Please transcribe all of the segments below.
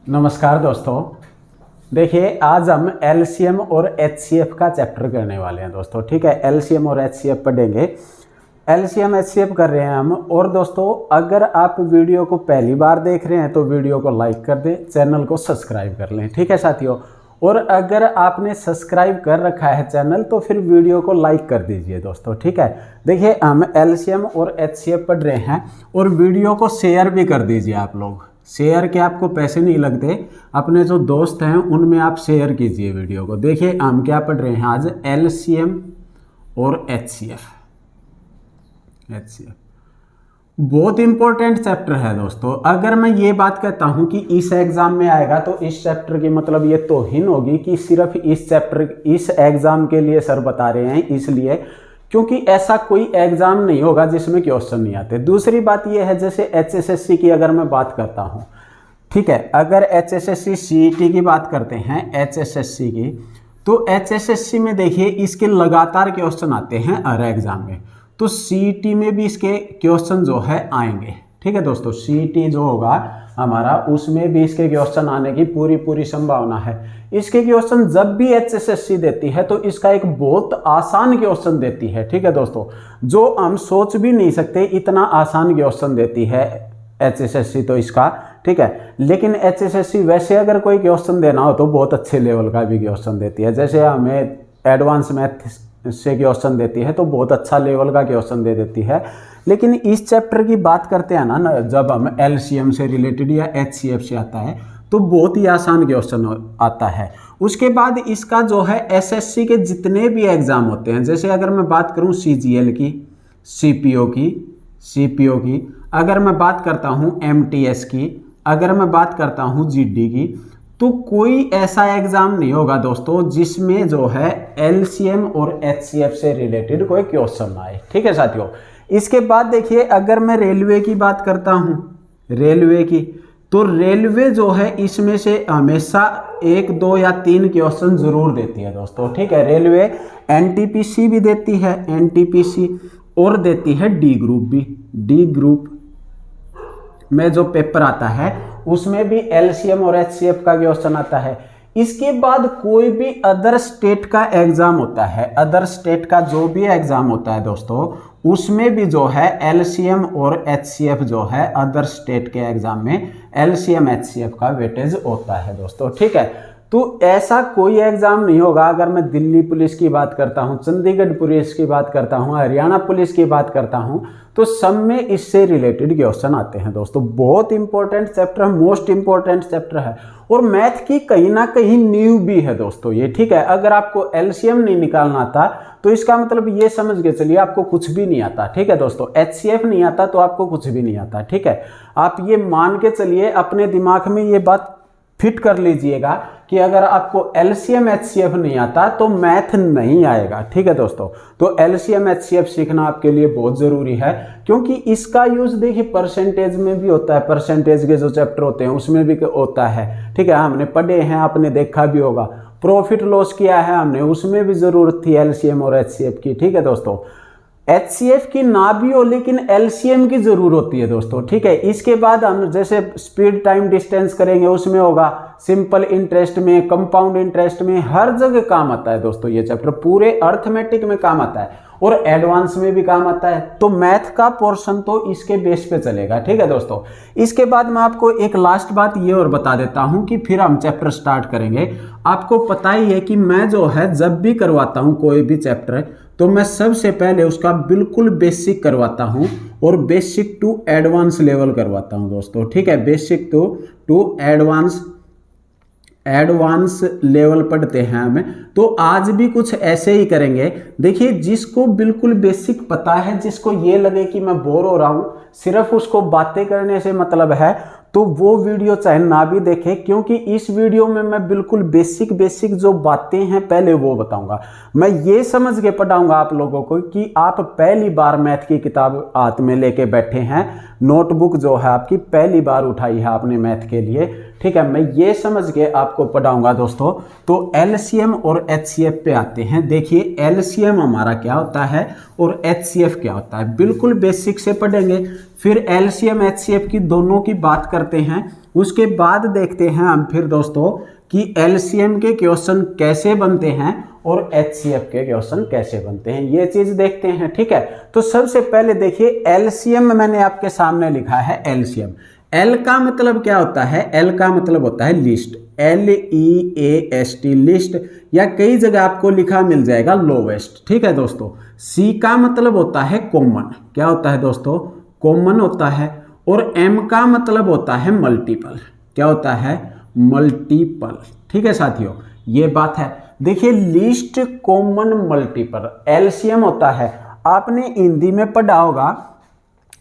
नमस्कार दोस्तों। देखिए, आज हम एलसीएम और एचसीएफ का चैप्टर करने वाले हैं दोस्तों। ठीक है, एलसीएम और एचसीएफ पढ़ेंगे। एलसीएम एचसीएफ कर रहे हैं हम। और दोस्तों, अगर आप वीडियो को पहली बार देख रहे हैं तो वीडियो को लाइक कर दें, चैनल को सब्सक्राइब कर लें। ठीक है साथियों, और अगर आपने सब्सक्राइब कर रखा है चैनल तो फिर वीडियो को लाइक कर दीजिए दोस्तों। ठीक है, देखिए हम एलसीएम और एचसीएफ पढ़ रहे हैं और वीडियो को शेयर भी कर दीजिए। आप लोग शेयर के आपको पैसे नहीं लगते, अपने जो दोस्त हैं उनमें आप शेयर कीजिए वीडियो को। देखिए हम क्या पढ़ रहे हैं आज, एलसीएम और एचसीएफ। बहुत इंपॉर्टेंट चैप्टर है दोस्तों। अगर मैं ये बात कहता हूं कि इस एग्जाम में आएगा तो इस चैप्टर की मतलब ये तौहीन होगी कि सिर्फ इस चैप्टर इस एग्जाम के लिए सर बता रहे हैं, इसलिए क्योंकि ऐसा कोई एग्जाम नहीं होगा जिसमें क्वेश्चन नहीं आते। दूसरी बात यह है, जैसे एचएसएससी की अगर मैं बात करता हूं, ठीक है, अगर एचएसएससी सीईटी की बात करते हैं एचएसएससी की, तो एचएसएससी में देखिए इसके लगातार क्वेश्चन आते हैं हर एग्जाम में। तो सीईटी में भी इसके क्वेश्चन जो है आएंगे। ठीक है दोस्तों, सीईटी जो होगा हमारा उसमें भी इसके क्वेश्चन आने की पूरी संभावना है। इसके क्वेश्चन जब भी एचएसएससी देती है तो इसका एक बहुत आसान क्वेश्चन देती है। ठीक है दोस्तों, जो हम सोच भी नहीं सकते इतना आसान क्वेश्चन देती है एचएसएससी तो इसका। ठीक है, लेकिन एचएसएससी वैसे अगर कोई क्वेश्चन देना हो तो बहुत अच्छे लेवल का भी क्वेश्चन देती है। जैसे हमें एडवांस मैथ से क्वेश्चन देती है तो बहुत अच्छा लेवल का क्वेश्चन दे देती है। लेकिन इस चैप्टर की बात करते हैं ना, जब हम एलसीएम से रिलेटेड या एचसीएफ से आता है तो बहुत ही आसान क्वेश्चन आता है। उसके बाद इसका जो है एसएससी के जितने भी एग्जाम होते हैं, जैसे अगर मैं बात करूं सीजीएल की, सीपीओ की, अगर मैं बात करता हूं एमटीएस की, अगर मैं बात करता हूं जीडी की, तो कोई ऐसा एग्जाम नहीं होगा दोस्तों जिसमें जो है एलसीएम और एचसीएफ से रिलेटेड कोई क्वेश्चन आए। ठीक है साथियों, इसके बाद देखिए अगर मैं रेलवे की बात करता हूं, रेलवे की, तो रेलवे जो है इसमें से हमेशा 1, 2 या 3 क्वेश्चन जरूर देती है दोस्तों। ठीक है, रेलवे एनटीपीसी भी देती है, एनटीपीसी, और देती है डी ग्रुप भी। डी ग्रुप में जो पेपर आता है उसमें भी एलसीएम और एचसीएफ का क्वेश्चन आता है। इसके बाद कोई भी अदर स्टेट का एग्जाम होता है, अदर स्टेट का जो भी एग्जाम होता है दोस्तों, उसमें भी जो है एलसीएम और एचसीएफ जो है अदर स्टेट के एग्जाम में एलसीएम एचसीएफ का वेटेज होता है दोस्तों। ठीक है, तो ऐसा कोई एग्जाम नहीं होगा। अगर मैं दिल्ली पुलिस की बात करता हूं, चंडीगढ़ पुलिस की बात करता हूं, हरियाणा पुलिस की बात करता हूं, तो सब में इससे रिलेटेड क्वेश्चन आते हैं दोस्तों। बहुत इंपॉर्टेंट चैप्टर है, मोस्ट इंपॉर्टेंट चैप्टर है, और मैथ की कहीं ना कहीं नींव भी है दोस्तों ये। ठीक है, अगर आपको एलसीएम नहीं निकालना आता तो इसका मतलब ये समझ के चलिए आपको कुछ भी नहीं आता। ठीक है दोस्तों, एचसीएफ नहीं आता तो आपको कुछ भी नहीं आता। ठीक है, आप ये मान के चलिए, अपने दिमाग में ये बात फिट कर लीजिएगा कि अगर आपको एलसीएम एचसीएफ नहीं आता तो मैथ नहीं आएगा। ठीक है दोस्तों, तो एलसीएम एचसीएफ सीखना आपके लिए बहुत जरूरी है, क्योंकि इसका यूज देखिए परसेंटेज में भी होता है, परसेंटेज के जो चैप्टर होते हैं उसमें भी होता है। ठीक है, हमने पढ़े हैं, आपने देखा भी होगा, प्रॉफिट लॉस किया है हमने, उसमें भी जरूरत थी एलसीएम और एचसीएफ की। ठीक है दोस्तों, एचसीएफ की ना भी हो लेकिन एलसीएम की जरूर होती है दोस्तों। ठीक है, इसके बाद हम जैसे स्पीड टाइम डिस्टेंस करेंगे उसमें होगा, सिंपल इंटरेस्ट में, कंपाउंड इंटरेस्ट में, हर जगह काम आता है दोस्तों ये चैप्टर, पूरे अर्थमेटिक में काम आता है और एडवांस में भी काम आता है। तो मैथ का पोर्शन तो इसके बेस पे चलेगा। ठीक है दोस्तों, इसके बाद मैं आपको एक लास्ट बात ये और बता देता हूं कि फिर हम चैप्टर स्टार्ट करेंगे। आपको पता ही है कि मैं जो है जब भी करवाता हूं कोई भी चैप्टर तो मैं सबसे पहले उसका बिल्कुल बेसिक करवाता हूं और बेसिक टू एडवांस लेवल करवाता हूं दोस्तों। ठीक है, बेसिक टू एडवांस लेवल पढ़ते हैं हमें, तो आज भी कुछ ऐसे ही करेंगे। देखिए, जिसको बिल्कुल बेसिक पता है, जिसको ये लगे कि मैं बोर हो रहा हूं, सिर्फ उसको बातें करने से मतलब है, तो वो वीडियो चाहे ना भी देखें, क्योंकि इस वीडियो में मैं बिल्कुल बेसिक जो बातें हैं पहले वो बताऊंगा। मैं ये समझ के पढ़ाऊंगा आप लोगों को कि आप पहली बार मैथ की किताब हाथ में लेके बैठे हैं, नोटबुक जो है आपकी पहली बार उठाई है आपने मैथ के लिए। ठीक है, मैं ये समझ के आपको पढ़ाऊंगा दोस्तों। तो एलसीएम और एचसीएफ पे आते हैं। देखिए, एलसीएम हमारा क्या होता है और एचसीएफ क्या होता है, बिल्कुल बेसिक से पढ़ेंगे। फिर एलसीएम एचसीएफ की दोनों की बात करते हैं उसके बाद देखते हैं हम फिर दोस्तों कि एलसीएम के क्वेश्चन कैसे बनते हैं और एचसीएफ के क्वेश्चन कैसे बनते हैं, ये चीज देखते हैं। ठीक है, तो सबसे पहले देखिए एलसीएम मैंने आपके सामने लिखा है एलसीएम। एल का मतलब क्या होता है? एल का मतलब होता है लिस्ट, LEAST लिस्ट, या कई जगह आपको लिखा मिल जाएगा लोवेस्ट। ठीक है दोस्तों। सी का मतलब होता है कॉमन, क्या होता है दोस्तों? कॉमन होता है। और एम का मतलब होता है मल्टीपल, क्या होता है? मल्टीपल। ठीक है साथियों, ये बात है। देखिए लिस्ट, कॉमन, मल्टीपल, एलसीएम होता है। आपने हिंदी में पढ़ा होगा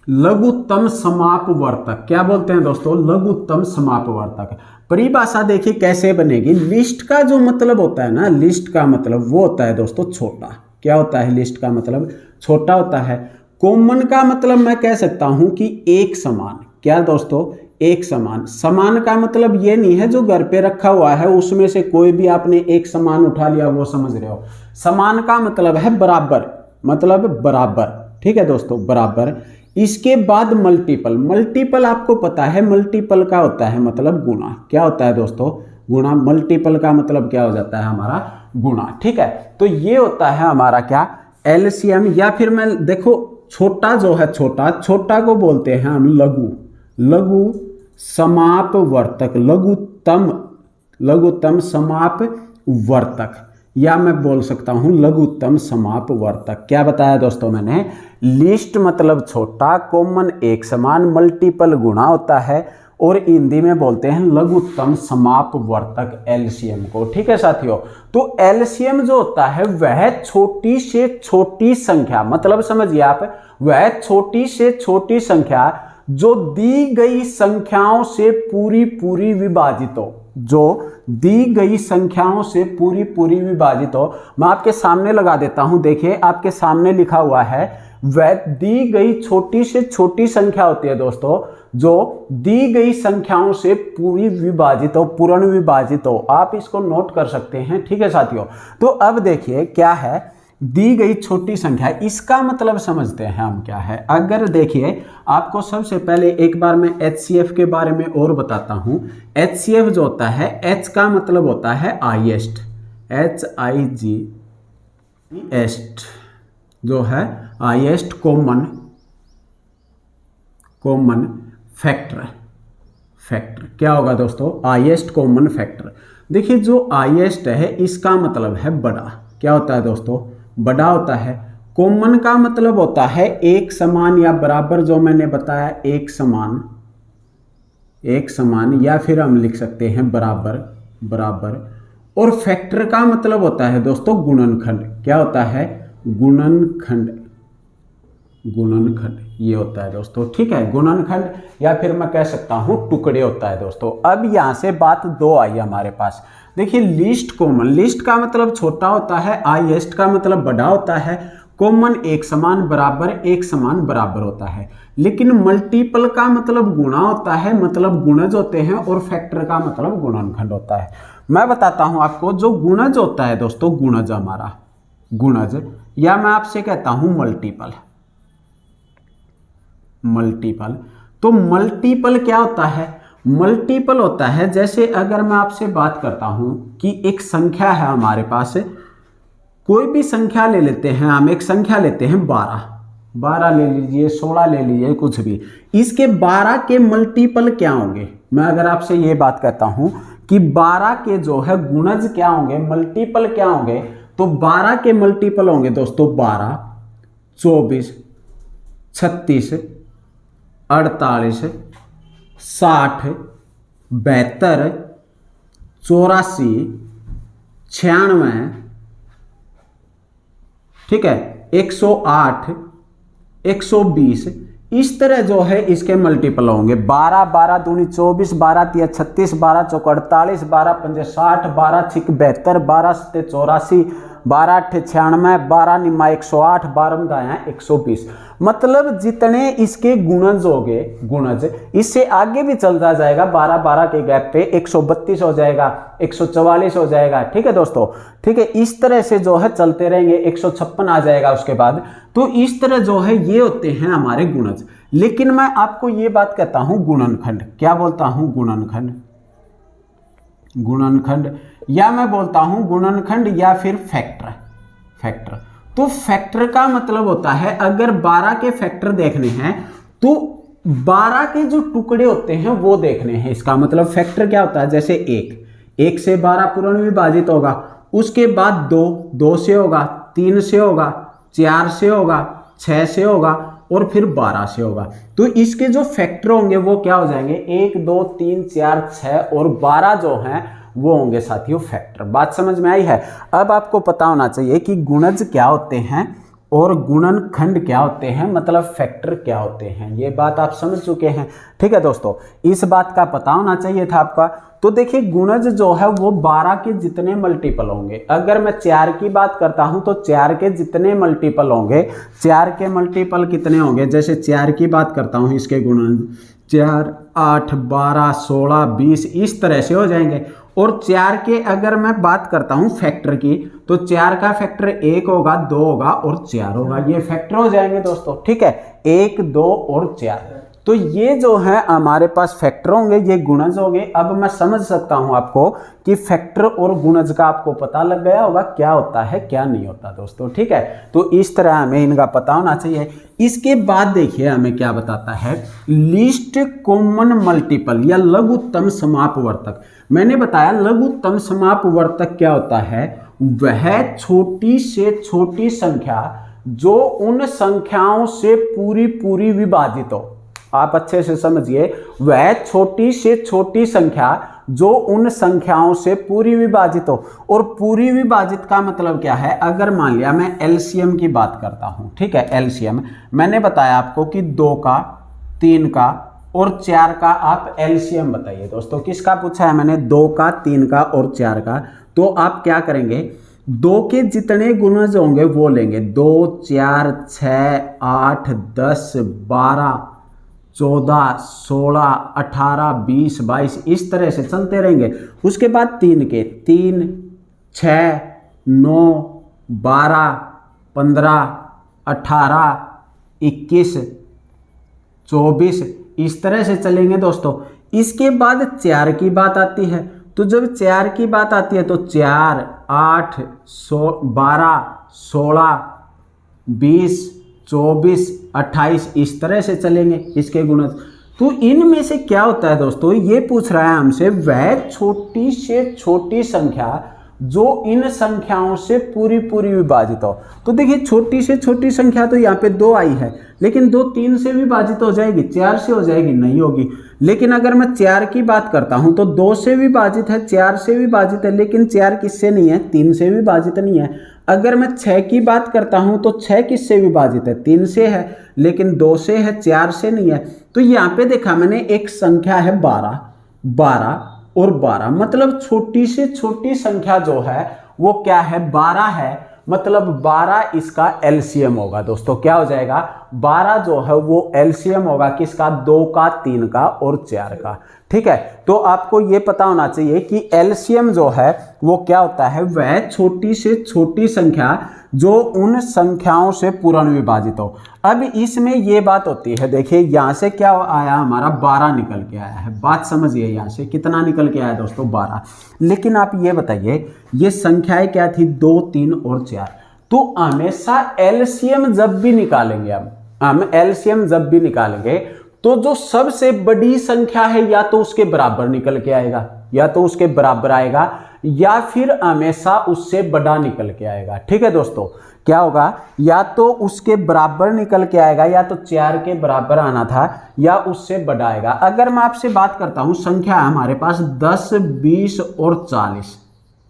लघुत्तम समापवर्तक। क्या बोलते हैं दोस्तों? लघुत्तम समापवर्तक। परिभाषा देखिए कैसे बनेगी। लिस्ट का जो मतलब होता है ना, लिस्ट का मतलब वो होता है दोस्तों छोटा। क्या होता है? लिस्ट का मतलब छोटा होता है। कॉमन का मतलब मैं कह सकता हूं कि एक समान। क्या दोस्तों? एक समान। समान का मतलब ये नहीं है जो घर पे रखा हुआ है उसमें से कोई भी आपने एक समान उठा लिया, वो समझ रहे हो। समान का मतलब है बराबर, मतलब बराबर। ठीक है दोस्तों, बराबर। इसके बाद मल्टीपल। मल्टीपल आपको पता है, मल्टीपल का होता है मतलब गुना। क्या होता है दोस्तों? गुना। मल्टीपल का मतलब क्या हो जाता है हमारा? गुना। ठीक है, तो ये होता है हमारा क्या? एलसीएम। या फिर मैं देखो छोटा जो है, छोटा, छोटा को बोलते हैं हम लघु, लघु समापवर्तक, लघुत्तम, लघुत्तम समापवर्तक, या मैं बोल सकता हूं लघुत्तम समापवर्तक। क्या बताया दोस्तों मैंने? लिस्ट मतलब छोटा, कॉमन एक समान, मल्टीपल गुणा होता है, और हिंदी में बोलते हैं लघुत्तम समापवर्तक एलसीएम को। ठीक है साथियों, तो एलसीएम जो होता है वह छोटी से छोटी संख्या, मतलब समझिए आप, वह छोटी से छोटी संख्या जो दी गई संख्याओं से पूरी पूरी विभाजित हो, जो दी गई संख्याओं से पूरी पूरी विभाजित हो। मैं आपके सामने लगा देता हूं, देखिए आपके सामने लिखा हुआ है, वह दी गई छोटी से छोटी संख्या होती है दोस्तों जो दी गई संख्याओं से पूरी विभाजित हो, पूर्ण विभाजित हो। आप इसको नोट कर सकते हैं। ठीक है साथियों, तो अब देखिए क्या है दी गई छोटी संख्या, इसका मतलब समझते हैं हम क्या है। अगर देखिए आपको सबसे पहले एक बार मैं एचसीएफ के बारे में और बताता हूं। एचसीएफ जो होता है, एच का मतलब होता है हाईएस्ट, HIGEST जो है highest common, common factor, factor क्या होगा दोस्तों? Highest common factor. देखिए जो हाईएस्ट है इसका मतलब है बड़ा। क्या होता है दोस्तों? बड़ा होता है। कॉमन का मतलब होता है एक समान या बराबर, जो मैंने बताया एक समान, एक समान, या फिर हम लिख सकते हैं बराबर, बराबर। और फैक्टर का मतलब होता है दोस्तों गुणनखंड। क्या होता है? गुणनखंड, गुणनखंड ये होता है दोस्तों। ठीक है, गुणनखंड, या फिर मैं कह सकता हूं टुकड़े होता है दोस्तों। अब यहां से बात दो आई हमारे पास। देखिए लिस्ट, कॉमन, लिस्ट का मतलब छोटा होता है, हाईएस्ट का मतलब बड़ा होता है, कॉमन एक समान, बराबर एक समान, बराबर होता है। लेकिन मल्टीपल का मतलब गुणा होता है, मतलब गुणज होते हैं, और फैक्टर का मतलब गुणनखंड होता है। मैं बताता हूं आपको, जो गुणज होता है दोस्तों, गुणज हमारा, गुणज, या मैं आपसे कहता हूं मल्टीपल, मल्टीपल। तो मल्टीपल क्या होता है? मल्टीपल होता है, जैसे अगर मैं आपसे बात करता हूं कि एक संख्या है हमारे पास, कोई भी संख्या ले लेते हैं हम, एक संख्या लेते हैं 12, 12 ले लीजिए, 16 ले लीजिए, कुछ भी। इसके 12 के मल्टीपल क्या होंगे? मैं अगर आपसे ये बात कहता हूं कि 12 के जो है गुणज क्या होंगे, मल्टीपल क्या होंगे, तो 12 के मल्टीपल होंगे दोस्तों 12, 24, 36, 48, 60, 72, 84, 96, ठीक है, 108, 120, इस तरह जो है इसके मल्टीपल होंगे। 12, 12 दूनी 24, 12 तिया 36, 12 चौक 48, 12 पंजे 60, 12 छिक 72, 12 सत्ते 84, 12 अट्ठे 96, 12 निमा 108, 12 दाया 120। मतलब जितने इसके गुणज हो गए, गुणज, इससे आगे भी चलता जाएगा, 12 12 के गैप पे 132 हो जाएगा, 144 हो जाएगा। ठीक है दोस्तों, ठीक है, इस तरह से जो है चलते रहेंगे, 156 आ जाएगा उसके बाद। तो इस तरह जो है ये होते हैं हमारे गुणज। लेकिन मैं आपको ये बात कहता हूं गुणनखंड, क्या बोलता हूं गुणनखंड, गुणनखंड, या मैं बोलता हूं गुणनखंड या फिर फैक्टर, फैक्टर। तो फैक्टर का मतलब होता है अगर 12 के फैक्टर देखने हैं तो 12 के जो टुकड़े होते हैं वो देखने हैं। इसका मतलब फैक्टर क्या होता है, जैसे 1 से 12 पूर्ण विभाजित होगा, उसके बाद 2 से होगा, 3 से होगा, 4 से होगा, 6 से होगा और फिर 12 से होगा। तो इसके जो फैक्टर होंगे वो क्या हो जाएंगे, 1 2 3 4 6 और 12 जो हैं वो होंगे साथियों फैक्टर। बात समझ में आई है। अब आपको पता होना चाहिए कि गुणज क्या होते हैं और गुणनखंड क्या होते हैं, मतलब फैक्टर क्या होते हैं। ये बात आप समझ चुके हैं, ठीक है दोस्तों, इस बात का पता होना चाहिए था आपका। तो देखिए गुणज जो है वो 12 के जितने मल्टीपल होंगे। अगर मैं 4 की बात करता हूं तो 4 के जितने मल्टीपल होंगे, 4 के मल्टीपल कितने होंगे, जैसे 4 की बात करता हूं, इसके गुणज 4 8 12 16 20 इस तरह से हो जाएंगे। और 4 के अगर मैं बात करता हूं फैक्टर की, तो 4 का फैक्टर 1 होगा, 2 होगा और 4 होगा, ये फैक्टर हो जाएंगे दोस्तों, ठीक है, 1 2 और 4। तो ये जो है हमारे पास फैक्टर होंगे, ये गुणज होंगे। अब मैं समझ सकता हूं आपको कि फैक्टर और गुणज का आपको पता लग गया होगा क्या होता है क्या नहीं होता दोस्तों, ठीक है। तो इस तरह हमें इनका पता होना चाहिए। इसके बाद देखिए हमें क्या बताता है, लीस्ट कॉमन मल्टीपल या लघुत्तम समापवर्तक। मैंने बताया लघुत्तम समापवर्तक क्या होता है, वह छोटी से छोटी संख्या जो उन संख्याओं से पूरी विभाजित हो। आप अच्छे से समझिए, वह छोटी से छोटी संख्या जो उन संख्याओं से पूरी विभाजित हो। और पूरी विभाजित का मतलब क्या है, अगर मान लिया मैं एलसीएम की बात करता हूं, ठीक है, एलसीएम मैंने बताया आपको कि 2 का 3 का और 4 का आप एलसीएम बताइए दोस्तों। किसका पूछा है मैंने, 2 का 3 का और 4 का। तो आप क्या करेंगे, 2 के जितने गुणज होंगे वो लेंगे, 2 4 6 8 10 12 14 16 18 20 22 इस तरह से चलते रहेंगे। उसके बाद 3 के 3 6 9 12 15 18 21 24 इस तरह से चलेंगे दोस्तों। इसके बाद 4 की बात आती है, तो जब 4 की बात आती है तो 4 8 12 16 20 24 28 इस तरह से चलेंगे इसके गुणज। तो इनमें से क्या होता है दोस्तों, ये पूछ रहा है हमसे, वह छोटी से छोटी संख्या जो इन संख्याओं से पूरी विभाजित हो। तो देखिए छोटी से छोटी संख्या तो यहाँ पे 2 आई है, लेकिन 2 3 से विभाजित हो जाएगी, 4 से हो जाएगी, नहीं होगी। लेकिन अगर मैं 4 की बात करता हूं तो 2 से विभाजित है, 4 से विभाजित है, लेकिन 4 किससे नहीं है, 3 से विभाजित नहीं है। अगर मैं 6 की बात करता हूं तो 6 किससे विभाजित है, 3 से है, लेकिन 2 से है, 4 से नहीं है। तो यहाँ पे देखा मैंने एक संख्या है 12 12 और 12, मतलब छोटी से छोटी संख्या जो है वो क्या है, 12 है। मतलब 12 इसका एलसीएम होगा दोस्तों। क्या हो जाएगा, 12 जो है वो एलसीएम होगा किसका, 2 का 3 का और 4 का, ठीक है। तो आपको ये पता होना चाहिए कि एलसीएम जो है वो क्या होता है, वह छोटी से छोटी संख्या जो उन संख्याओं से पूर्ण विभाजित हो। अब इसमें ये बात होती है, देखिए यहां से क्या आया, हमारा 12 निकल के आया है। बात समझिए, यहां से कितना निकल के आया दोस्तों, 12। लेकिन आप ये बताइए ये संख्याएं क्या थी, 2 3 और 4। तो हमेशा एलसीएम जब भी निकालेंगे, हम एलसीएम जब भी निकालेंगे तो जो सबसे बड़ी संख्या है या तो उसके बराबर निकल के आएगा, या तो उसके बराबर आएगा, या फिर हमेशा उससे बड़ा निकल के आएगा, ठीक है दोस्तों। क्या होगा, या तो उसके बराबर निकल के आएगा, या तो 4 के बराबर आना था, या उससे बड़ा आएगा। अगर मैं आपसे बात करता हूं, संख्या है हमारे पास 10 20 और 40,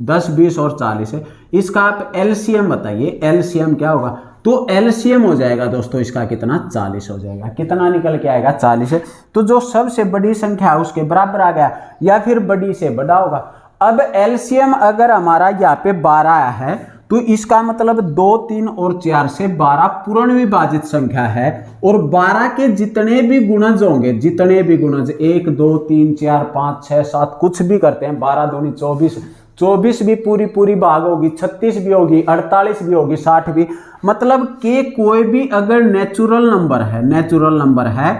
10 20 और 40 है, इसका आप एलसीएम बताइए, एलसीएम क्या होगा। तो एलसीएम हो जाएगा दोस्तों इसका कितना, 40 हो जाएगा। कितना निकल के आएगा, 40 है। तो जो सबसे बड़ी संख्या है उसके बराबर आ गया, या फिर बड़ी से बड़ा होगा। अब एलसीएम अगर हमारा यहाँ पे 12 आया है तो इसका मतलब 2 3 और 4 से 12 पूर्ण विभाजित संख्या है। और 12 के जितने भी गुणज होंगे, जितने भी गुणज 1 2 3 4 5 6 7 कुछ भी करते हैं, 12 दूनी 24 24 भी पूरी पूरी भाग होगी, 36 भी होगी, 48 भी होगी, 60 भी, मतलब कि कोई भी अगर नेचुरल नंबर है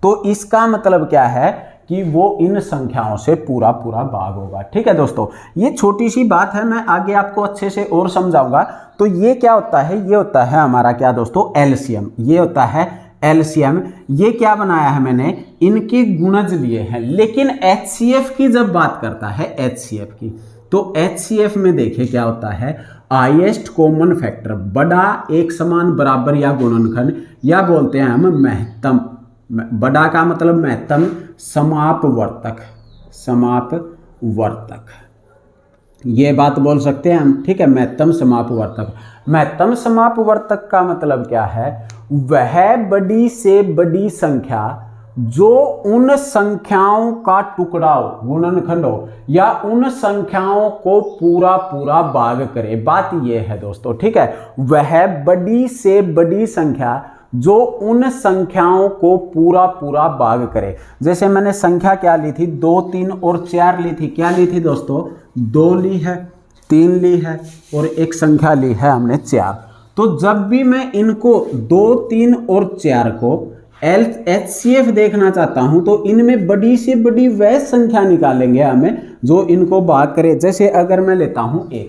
तो इसका मतलब क्या है कि वो इन संख्याओं से पूरा पूरा भाग होगा। ठीक है दोस्तों, ये छोटी सी बात है, मैं आगे आपको अच्छे से और समझाऊंगा। तो ये क्या होता है, ये होता है हमारा क्या दोस्तों, एलसीएम। ये होता है एलसीएम। ये क्या बनाया है मैंने, इनके गुणज लिए हैं। लेकिन एचसीएफ की जब बात करता है, एचसीएफ की, तो एचसीएफ में देखिए क्या होता है, हाईएस्ट कॉमन फैक्टर, बड़ा एक समान बराबर या गुणनखंड, या बोलते हैं हम महत्तम, बड़ा का मतलब महत्तम समापवर्तक, ये बात बोल सकते हैं हम। ठीक है, महत्तम समापवर्तक। महत्तम समापवर्तक का मतलब क्या है, वह बड़ी से बड़ी संख्या जो उन संख्याओं का टुकड़ा हो, गुणनखंड हो, या उन संख्याओं को पूरा पूरा भाग करे। बात यह है दोस्तों, ठीक है, वह बड़ी से बड़ी संख्या जो उन संख्याओं को पूरा पूरा भाग करे। जैसे मैंने संख्या क्या ली थी, 2, 3 और 4 ली थी। क्या ली थी दोस्तों, 2 ली है, 3 ली है और एक संख्या ली है हमने 4। तो जब भी मैं इनको 2, 3 और 4 को एचसीएफ देखना चाहता हूं तो इनमें बड़ी से बड़ी वह संख्या निकालेंगे हमें जो इनको भाग करे। जैसे अगर मैं लेता हूं 1,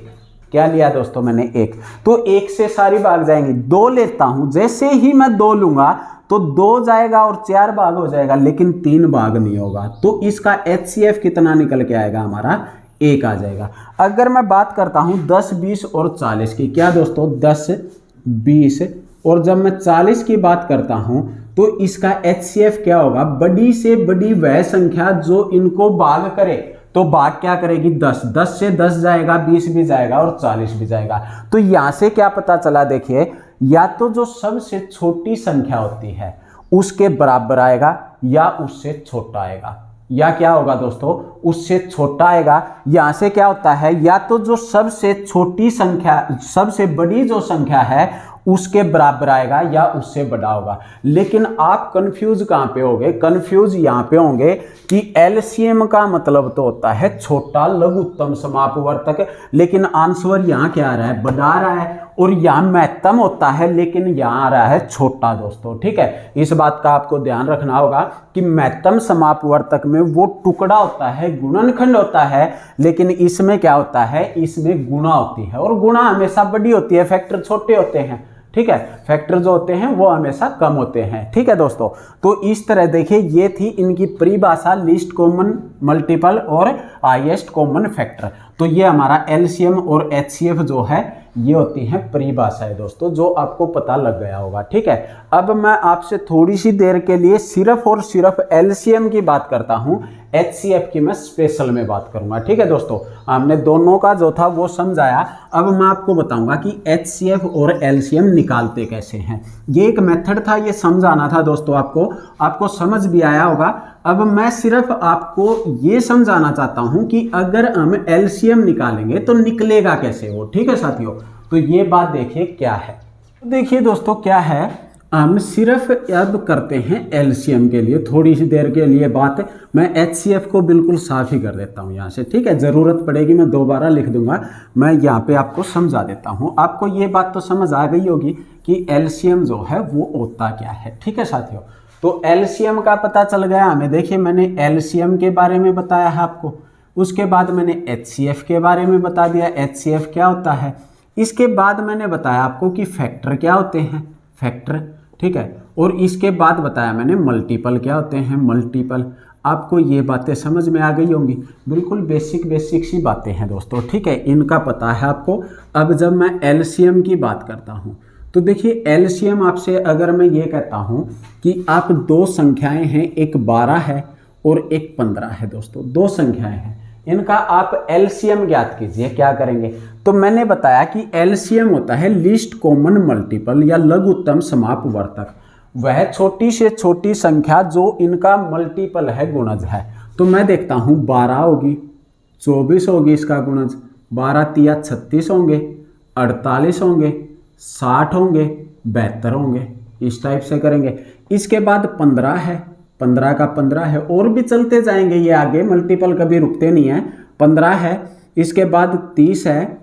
क्या लिया दोस्तों मैंने 1, तो 1 से सारी भाग जाएंगी। 2 लेता हूं, जैसे ही मैं 2 लूंगा तो 2 जाएगा और 4 भाग हो जाएगा, लेकिन 3 भाग नहीं होगा। तो इसका एचसीएफ कितना निकल के आएगा, हमारा 1 आ जाएगा। अगर मैं बात करता हूं 10, 20 और 40 की, क्या दोस्तों 10, 20 और जब मैं 40 की बात करता हूं तो इसका एचसीएफ क्या होगा, बड़ी से बड़ी वह संख्या जो इनको भाग करे। तो भाग क्या करेगी, 10, 10 से 10 जाएगा, 20 भी जाएगा और 40 भी जाएगा। तो यहां से क्या पता चला, देखिए, या तो जो सबसे छोटी संख्या होती है उसके बराबर आएगा या उससे छोटा आएगा, या क्या होगा दोस्तों, उससे छोटा आएगा। यहां से क्या होता है, या तो जो सबसे छोटी संख्या, सबसे बड़ी जो संख्या है उसके बराबर आएगा या उससे बड़ा होगा। लेकिन आप कंफ्यूज कहां पे होंगे, कंफ्यूज यहां पे होंगे कि एलसीएम का मतलब तो होता है छोटा लघुत्तम समापवर्तक, लेकिन आंसर यहां क्या आ रहा है, बड़ा आ रहा है, और यहां महत्तम होता है लेकिन यहां आ रहा है छोटा दोस्तों। ठीक है, इस बात का आपको ध्यान रखना होगा कि महत्तम समापवर्तक में वो टुकड़ा होता है, गुणनखंड होता है, लेकिन इसमें क्या होता है, इसमें गुणा होती है, और गुणा हमेशा बड़ी होती है, फैक्टर छोटे होते हैं। ठीक है, फैक्टर जो होते हैं वो हमेशा कम होते हैं। ठीक है दोस्तों, तो इस तरह देखिए, ये थी इनकी परिभाषा, लीस्ट कॉमन मल्टीपल और हाईएस्ट कॉमन फैक्टर। तो ये हमारा एलसीएम और एचसीएफ जो है ये होती हैं परिभाषाएं दोस्तों, जो आपको पता लग गया होगा। ठीक है, अब मैं आपसे थोड़ी सी देर के लिए सिर्फ और सिर्फ एलसीएम की बात करता हूं, एचसीएफ की मैं स्पेशल में बात करूंगा। ठीक है दोस्तों, हमने दोनों का जो था वो समझाया। अब मैं आपको बताऊंगा कि एचसीएफ और एलसीएम निकालते कैसे हैं। ये एक मेथड था, ये समझाना था दोस्तों आपको समझ भी आया होगा। अब मैं सिर्फ आपको ये समझाना चाहता हूं कि अगर हम एलसीएम निकालेंगे तो निकलेगा कैसे वो। ठीक है साथियों, तो ये बात देखिए क्या है। देखिए दोस्तों क्या है, हम सिर्फ अब करते हैं एलसीएम के लिए थोड़ी सी देर के लिए बात। मैं एचसीएफ को बिल्कुल साफ ही कर देता हूं यहाँ से। ठीक है, ज़रूरत पड़ेगी मैं दोबारा लिख दूंगा, मैं यहाँ पे आपको समझा देता हूँ। आपको ये बात तो समझ आ गई होगी कि एलसीएम जो है वो होता क्या है। ठीक है साथियों, तो एलसीएम का पता चल गया हमें। देखिए, मैंने एलसीएम के बारे में बताया है आपको, उसके बाद मैंने एचसीएफ के बारे में बता दिया, एचसीएफ क्या होता है। इसके बाद मैंने बताया आपको कि फैक्टर क्या होते हैं, फैक्टर। ठीक है, और इसके बाद बताया मैंने मल्टीपल क्या होते हैं, मल्टीपल। आपको ये बातें समझ में आ गई होंगी, बिल्कुल बेसिक सी बातें हैं दोस्तों। ठीक है, इनका पता है आपको। अब जब मैं एलसीएम की बात करता हूँ तो देखिए, एलसीएम आपसे अगर मैं ये कहता हूँ कि आप 2 संख्याएं हैं, एक 12 है और एक 15 है दोस्तों, 2 संख्याएं हैं, इनका आप एलसीएम ज्ञात कीजिए। क्या करेंगे, तो मैंने बताया कि एलसीएम होता है लीस्ट कॉमन मल्टीपल या लघुत्तम समापवर्तक, वह छोटी से छोटी संख्या जो इनका मल्टीपल है, गुणज है। तो मैं देखता हूँ 12 होगी, 24 होगी इसका गुणज, 12 तिया 36 होंगे, 48 होंगे, 60 होंगे, 72 होंगे, इस टाइप से करेंगे। इसके बाद 15 है, 15 का 15 है, और भी चलते जाएंगे ये आगे, मल्टीपल कभी रुकते नहीं है। 15 है, इसके बाद 30 है,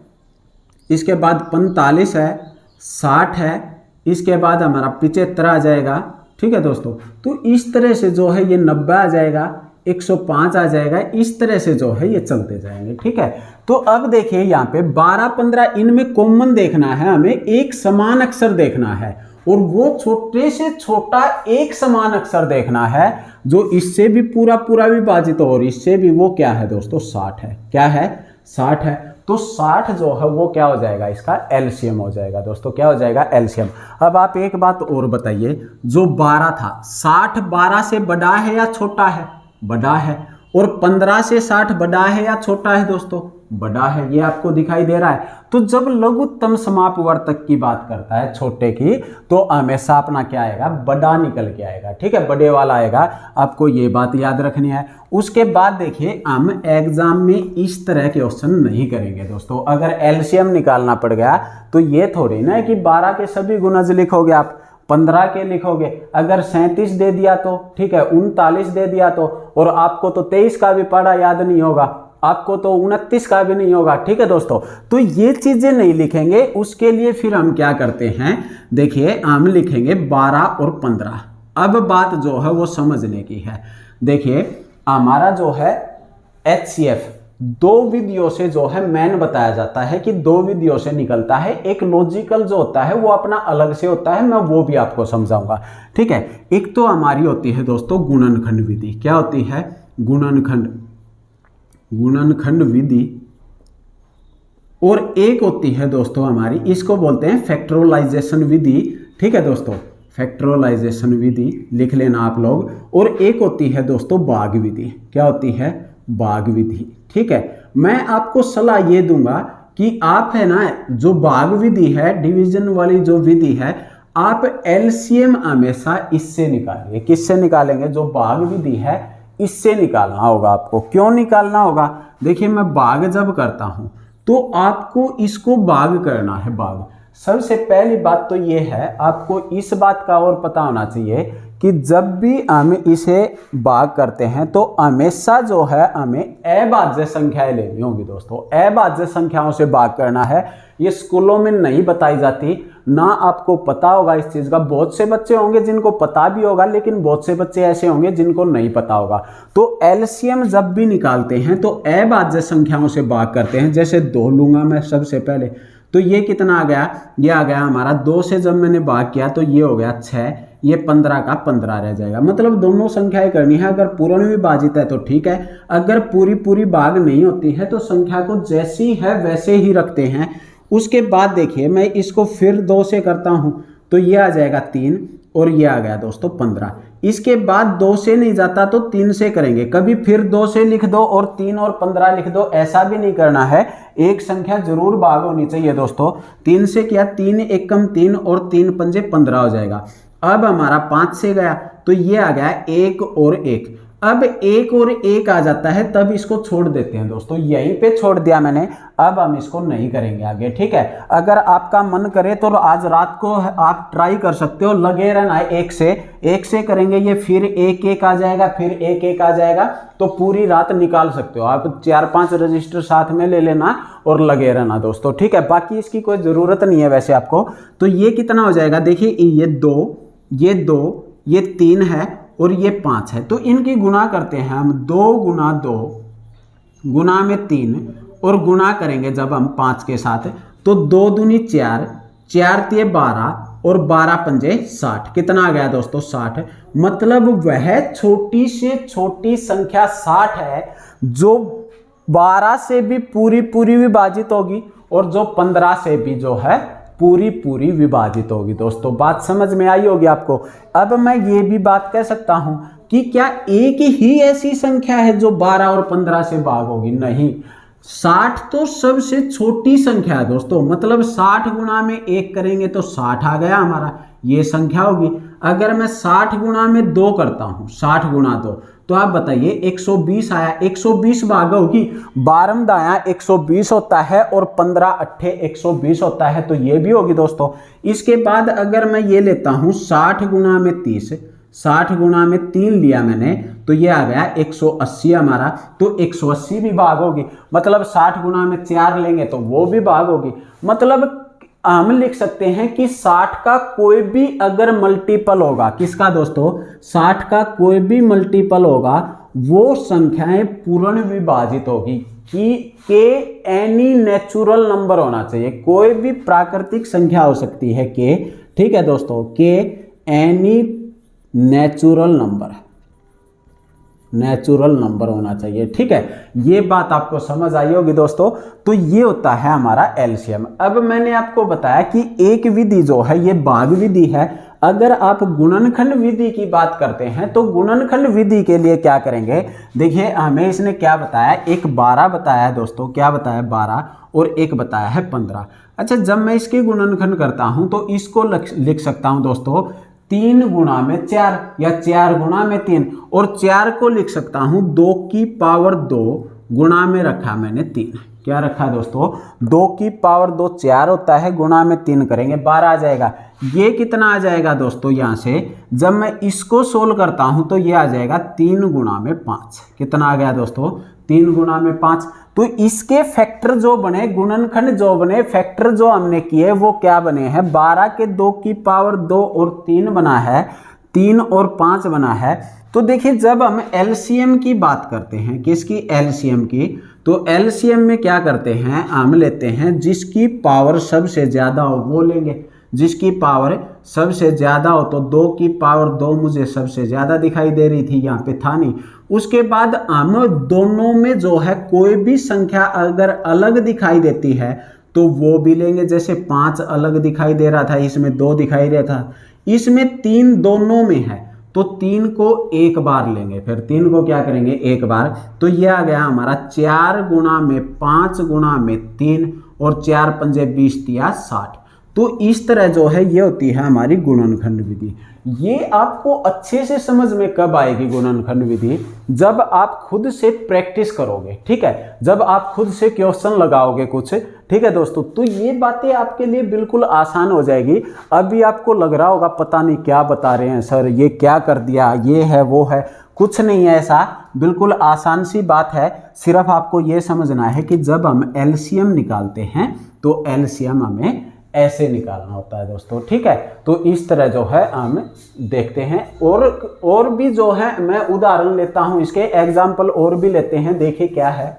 इसके बाद 45 है, 60 है, इसके बाद हमारा 75 आ जाएगा। ठीक है दोस्तों, तो इस तरह से जो है ये 90 आ जाएगा, 105 आ जाएगा, इस तरह से जो है ये चलते जाएंगे। ठीक है, तो अब देखिए यहाँ पे 12, 15 इनमें कॉमन देखना है, हमें एक समान अक्षर देखना है और वो छोटे से छोटा एक समान अक्षर देखना है जो इससे भी पूरा पूरा विभाजित हो और इससे भी, वो क्या है दोस्तों 60 है। क्या है? 60 है। तो 60 जो है वो क्या हो जाएगा, इसका एलसीएम हो जाएगा दोस्तों। क्या हो जाएगा? एलसीएम। अब आप एक बात और बताइए, जो 12 था, 60 12 से बड़ा है या छोटा है? बड़ा है। और 15 से 60 बड़ा है या छोटा है दोस्तों? बड़ा है। ये आपको दिखाई दे रहा है। तो जब लघुत्तम समापवर्तक की बात करता है छोटे की, तो हमेशा अपना क्या आएगा? बड़ा निकल के आएगा। ठीक है, बड़े वाला आएगा। आपको ये बात याद रखनी है। उसके बाद देखिए, हम एग्जाम में इस तरह के क्वेश्चन नहीं करेंगे दोस्तों। अगर एलसीएम निकालना पड़ गया तो ये थोड़ी ना है कि 12 के सभी गुणज लिखोगे आप, 15 के लिखोगे। अगर 37 दे दिया तो ठीक है, 39 दे दिया तो, और आपको तो 23 का भी पढ़ा याद नहीं होगा, आपको तो 29 का भी नहीं होगा। ठीक है दोस्तों, तो ये चीजें नहीं लिखेंगे। उसके लिए फिर हम क्या करते हैं, देखिए हम लिखेंगे 12 और 15। अब बात जो है वो समझने की है। देखिए हमारा जो है HCF 2 विधियों से जो है मेन बताया जाता है कि 2 विधियों से निकलता है। एक लॉजिकल जो होता है वो अपना अलग से होता है, मैं वो भी आपको समझाऊंगा। ठीक है, एक तो हमारी होती है दोस्तों गुणनखंड विधि। क्या होती है? गुणनखंड विधि। और एक होती है दोस्तों हमारी, इसको बोलते हैं फैक्टराइजेशन विधि। ठीक है दोस्तों, फैक्टराइजेशन विधि लिख लेना आप लोग। और एक होती है दोस्तों भाग विधि। क्या होती है? भाग विधि। ठीक है, मैं आपको सलाह ये दूंगा कि आप है ना, जो भाग विधि है, डिवीजन वाली जो विधि है, आप एलसीएम हमेशा इससे निकालिए। किससे निकालेंगे? जो भाग विधि है इससे निकालना होगा आपको। क्यों निकालना होगा? देखिए मैं भाग जब करता हूं तो आपको इसको भाग करना है। भाग, सबसे पहली बात तो ये है, आपको इस बात का और पता होना चाहिए कि जब भी हम इसे भाग करते हैं तो हमेशा जो है हमें अभाज्य संख्याएं लेनी होगी दोस्तों। अभाज्य संख्याओं से भाग करना है। ये स्कूलों में नहीं बताई जाती, ना आपको पता होगा इस चीज का। बहुत से बच्चे होंगे जिनको पता भी होगा, लेकिन बहुत से बच्चे ऐसे होंगे जिनको नहीं पता होगा। तो एलसीएम जब भी निकालते हैं तो अभाज्य संख्याओं से भाग करते हैं। जैसे 2 लूंगा मैं सबसे पहले, तो ये कितना आ गया? ये आ गया हमारा 2 से जब मैंने भाग किया तो ये हो गया 6, ये 15 का 15 रह जाएगा। मतलब दोनों संख्याएं करनी है। अगर पूर्ण विभाजित है तो ठीक है, अगर पूरी पूरी भाग नहीं होती है तो संख्या को जैसी है वैसे ही रखते हैं। उसके बाद देखिए मैं इसको फिर 2 से करता हूं तो ये आ जाएगा 3 और ये आ गया दोस्तों 15। इसके बाद 2 से नहीं जाता तो 3 से करेंगे। कभी फिर 2 से लिख दो और 3 और 15 लिख दो, ऐसा भी नहीं करना है। एक संख्या जरूर भाग होनी चाहिए दोस्तों। 3 से किया, 3 एकम 3 और 3 पंजे 15 हो जाएगा। अब हमारा 5 से गया तो ये आ गया 1 और 1। अब 1 और 1 आ जाता है, तब इसको छोड़ देते हैं दोस्तों। यहीं पे छोड़ दिया मैंने, अब हम इसको नहीं करेंगे आगे। ठीक है, अगर आपका मन करे तो आज रात को आप ट्राई कर सकते हो, लगे रहना है। 1 से करेंगे, ये फिर 1 1 आ जाएगा, फिर 1 1 आ जाएगा, तो पूरी रात निकाल सकते हो आप। 4-5 रजिस्टर साथ में ले लेना और लगे रहना दोस्तों। ठीक है, बाकी इसकी कोई ज़रूरत नहीं है वैसे आपको। तो ये कितना हो जाएगा? देखिए ये 2, ये 3 है और ये 5 है। तो इनकी गुणा करते हैं हम। 2 गुना 2 गुना में 3 और गुणा करेंगे जब हम 5 के साथ, तो 2 दूनी 4, 4 तिये 12 और 12 पंजे 60। कितना आ गया दोस्तों? 60। मतलब वह छोटी से छोटी संख्या 60 है जो 12 से भी पूरी पूरी विभाजित होगी और जो 15 से भी जो है पूरी पूरी विभाजित होगी दोस्तों। बात समझ में आई होगी आपको। अब मैं ये भी बात कह सकता हूं कि क्या एक ही ऐसी संख्या है जो 12 और 15 से भाग होगी? नहीं, 60 तो सबसे छोटी संख्या है दोस्तों। मतलब 60 गुणा में 1 करेंगे तो 60 आ गया हमारा, ये संख्या होगी। अगर मैं 60 गुणा में 2 करता हूं, 60 गुणा 2, तो आप बताइए 120 आया। 120 भाग होगी, 12 दाया 120 होता है और 15 अट्ठे 120 होता है, तो ये भी होगी दोस्तों। इसके बाद अगर मैं ये लेता हूं 60 गुणा में 30, 60 गुणा में 3 लिया मैंने तो ये आ गया 180 हमारा। तो 180 भी भाग होगी, मतलब 60 गुणा में 4 लेंगे तो वो भी भाग होगी। मतलब हम लिख सकते हैं कि 60 का कोई भी अगर मल्टीपल होगा, किसका दोस्तों, 60 का कोई भी मल्टीपल होगा वो संख्याएं पूर्ण विभाजित होगी कि के एनी नेचुरल नंबर होना चाहिए। कोई भी प्राकृतिक संख्या हो सकती है के, ठीक है दोस्तों, के एनी नेचुरल नंबर होना चाहिए, ठीक है। ये बात आपको समझ आई होगी दोस्तों। तो ये होता है हमारा एलसीएम। अब मैंने आपको बताया कि एक विधि जो है ये भाग विधि है। अगर आप गुणनखंड विधि की बात करते हैं तो गुणनखंड विधि के लिए क्या करेंगे, देखिए हमें इसने क्या बताया, एक 12 बताया है दोस्तों, क्या बताया 12 और एक बताया है 15। अच्छा, जब मैं इसके गुणनखंड करता हूं तो इसको लिख सकता हूं दोस्तों 3 गुणा में 4 या 4 गुणा में 3, और 4 को लिख सकता हूं 2 की पावर 2 गुणा में रखा मैंने 3। क्या रखा दोस्तों, 2 की पावर 2 4 होता है, गुणा में 3 करेंगे 12 आ जाएगा। ये कितना आ जाएगा दोस्तों, यहां से जब मैं इसको सोल्व करता हूं तो ये आ जाएगा 3 गुणा में 5। कितना आ गया दोस्तों, 3 गुणा में 5। तो इसके फैक्टर जो बने, गुणनखंड जो बने, फैक्टर जो हमने किए वो क्या बने हैं, 12 के 2 की पावर 2 और 3 बना है, 3 और 5 बना है। तो देखिए जब हम एलसीएम की बात करते हैं, किसकी, एलसीएम की, तो एलसीएम में क्या करते हैं, हम लेते हैं जिसकी पावर सबसे ज्यादा हो वो लेंगे। जिसकी पावर सबसे ज्यादा हो तो 2 की पावर 2 मुझे सबसे ज्यादा दिखाई दे रही थी, यहाँ पे था नहीं। उसके बाद हम दोनों में जो है कोई भी संख्या अगर अलग दिखाई देती है तो वो भी लेंगे। जैसे 5 अलग दिखाई दे रहा था, इसमें 2 दिखाई दे रहा था, इसमें 3 दोनों में है तो 3 को एक बार लेंगे, फिर 3 को क्या करेंगे, एक बार। तो ये आ गया हमारा 4 गुणा में 5 गुणा में 3 और 4 पंजे 20 दिया 60। तो इस तरह जो है ये होती है हमारी गुणनखंड विधि। ये आपको अच्छे से समझ में कब आएगी गुणनखंड विधि, जब आप खुद से प्रैक्टिस करोगे, ठीक है, जब आप खुद से क्वेश्चन लगाओगे कुछ, ठीक है दोस्तों। तो ये बातें आपके लिए बिल्कुल आसान हो जाएगी। अभी आपको लग रहा होगा पता नहीं क्या बता रहे हैं सर, ये क्या कर दिया, ये है वो है, कुछ नहीं है ऐसा, बिल्कुल आसान सी बात है। सिर्फ आपको ये समझना है कि जब हम एलसीएम निकालते हैं तो एलसीएम हमें ऐसे निकालना होता है दोस्तों, ठीक है। तो इस तरह जो है हम देखते हैं, और भी जो है मैं उदाहरण लेता हूं, इसके एग्जाम्पल और भी लेते हैं। देखिए क्या है,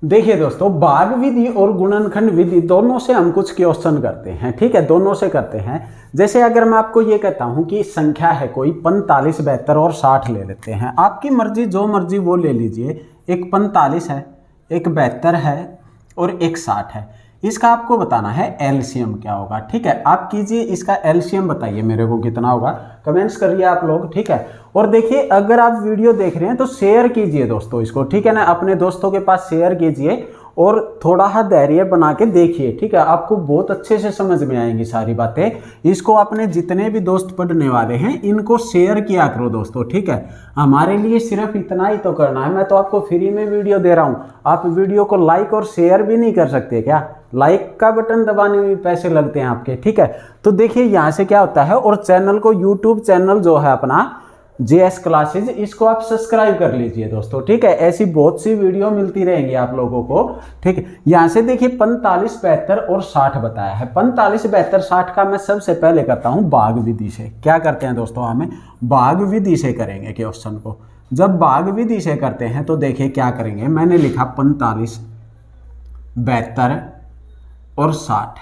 देखिए दोस्तों, भाग विधि और गुणनखंड विधि दोनों से हम कुछ क्वेश्चन करते हैं, ठीक है, दोनों से करते हैं। जैसे अगर मैं आपको ये कहता हूं कि संख्या है कोई 45, 72 और 60 ले लेते हैं, आपकी मर्जी जो मर्जी वो ले लीजिए। एक 45 है, एक 72 है और एक 60 है। इसका आपको बताना है एलसीएम क्या होगा, ठीक है। आप कीजिए, इसका एलसीएम बताइए मेरे को कितना होगा, कमेंट्स करिए आप लोग, ठीक है। और देखिए अगर आप वीडियो देख रहे हैं तो शेयर कीजिए दोस्तों इसको, ठीक है ना, अपने दोस्तों के पास शेयर कीजिए और थोड़ा सा धैर्य बना के देखिए, ठीक है। आपको बहुत अच्छे से समझ में आएंगी सारी बातें। इसको अपने जितने भी दोस्त पढ़ने वाले हैं इनको शेयर किया करो दोस्तों, ठीक है। हमारे लिए सिर्फ इतना ही तो करना है, मैं तो आपको फ्री में वीडियो दे रहा हूँ, आप वीडियो को लाइक और शेयर भी नहीं कर सकते क्या, लाइक का बटन दबाने में पैसे लगते हैं आपके, ठीक है। तो देखिए यहाँ से क्या होता है, और चैनल को, यूट्यूब चैनल जो है अपना JS क्लासेज, इसको आप सब्सक्राइब कर लीजिए दोस्तों, ठीक है। ऐसी बहुत सी वीडियो मिलती रहेंगी आप लोगों को, ठीक है। यहाँ से देखिए 45, 72 और 60 बताया है। 45, 72, 60 का मैं सबसे पहले करता हूँ भाग विधि से। क्या करते हैं दोस्तों, हमें भाग विधि से करेंगे क्वेश्चन को। जब भाग विधि से करते हैं तो देखिए क्या करेंगे, मैंने लिखा 45, 72 और 60,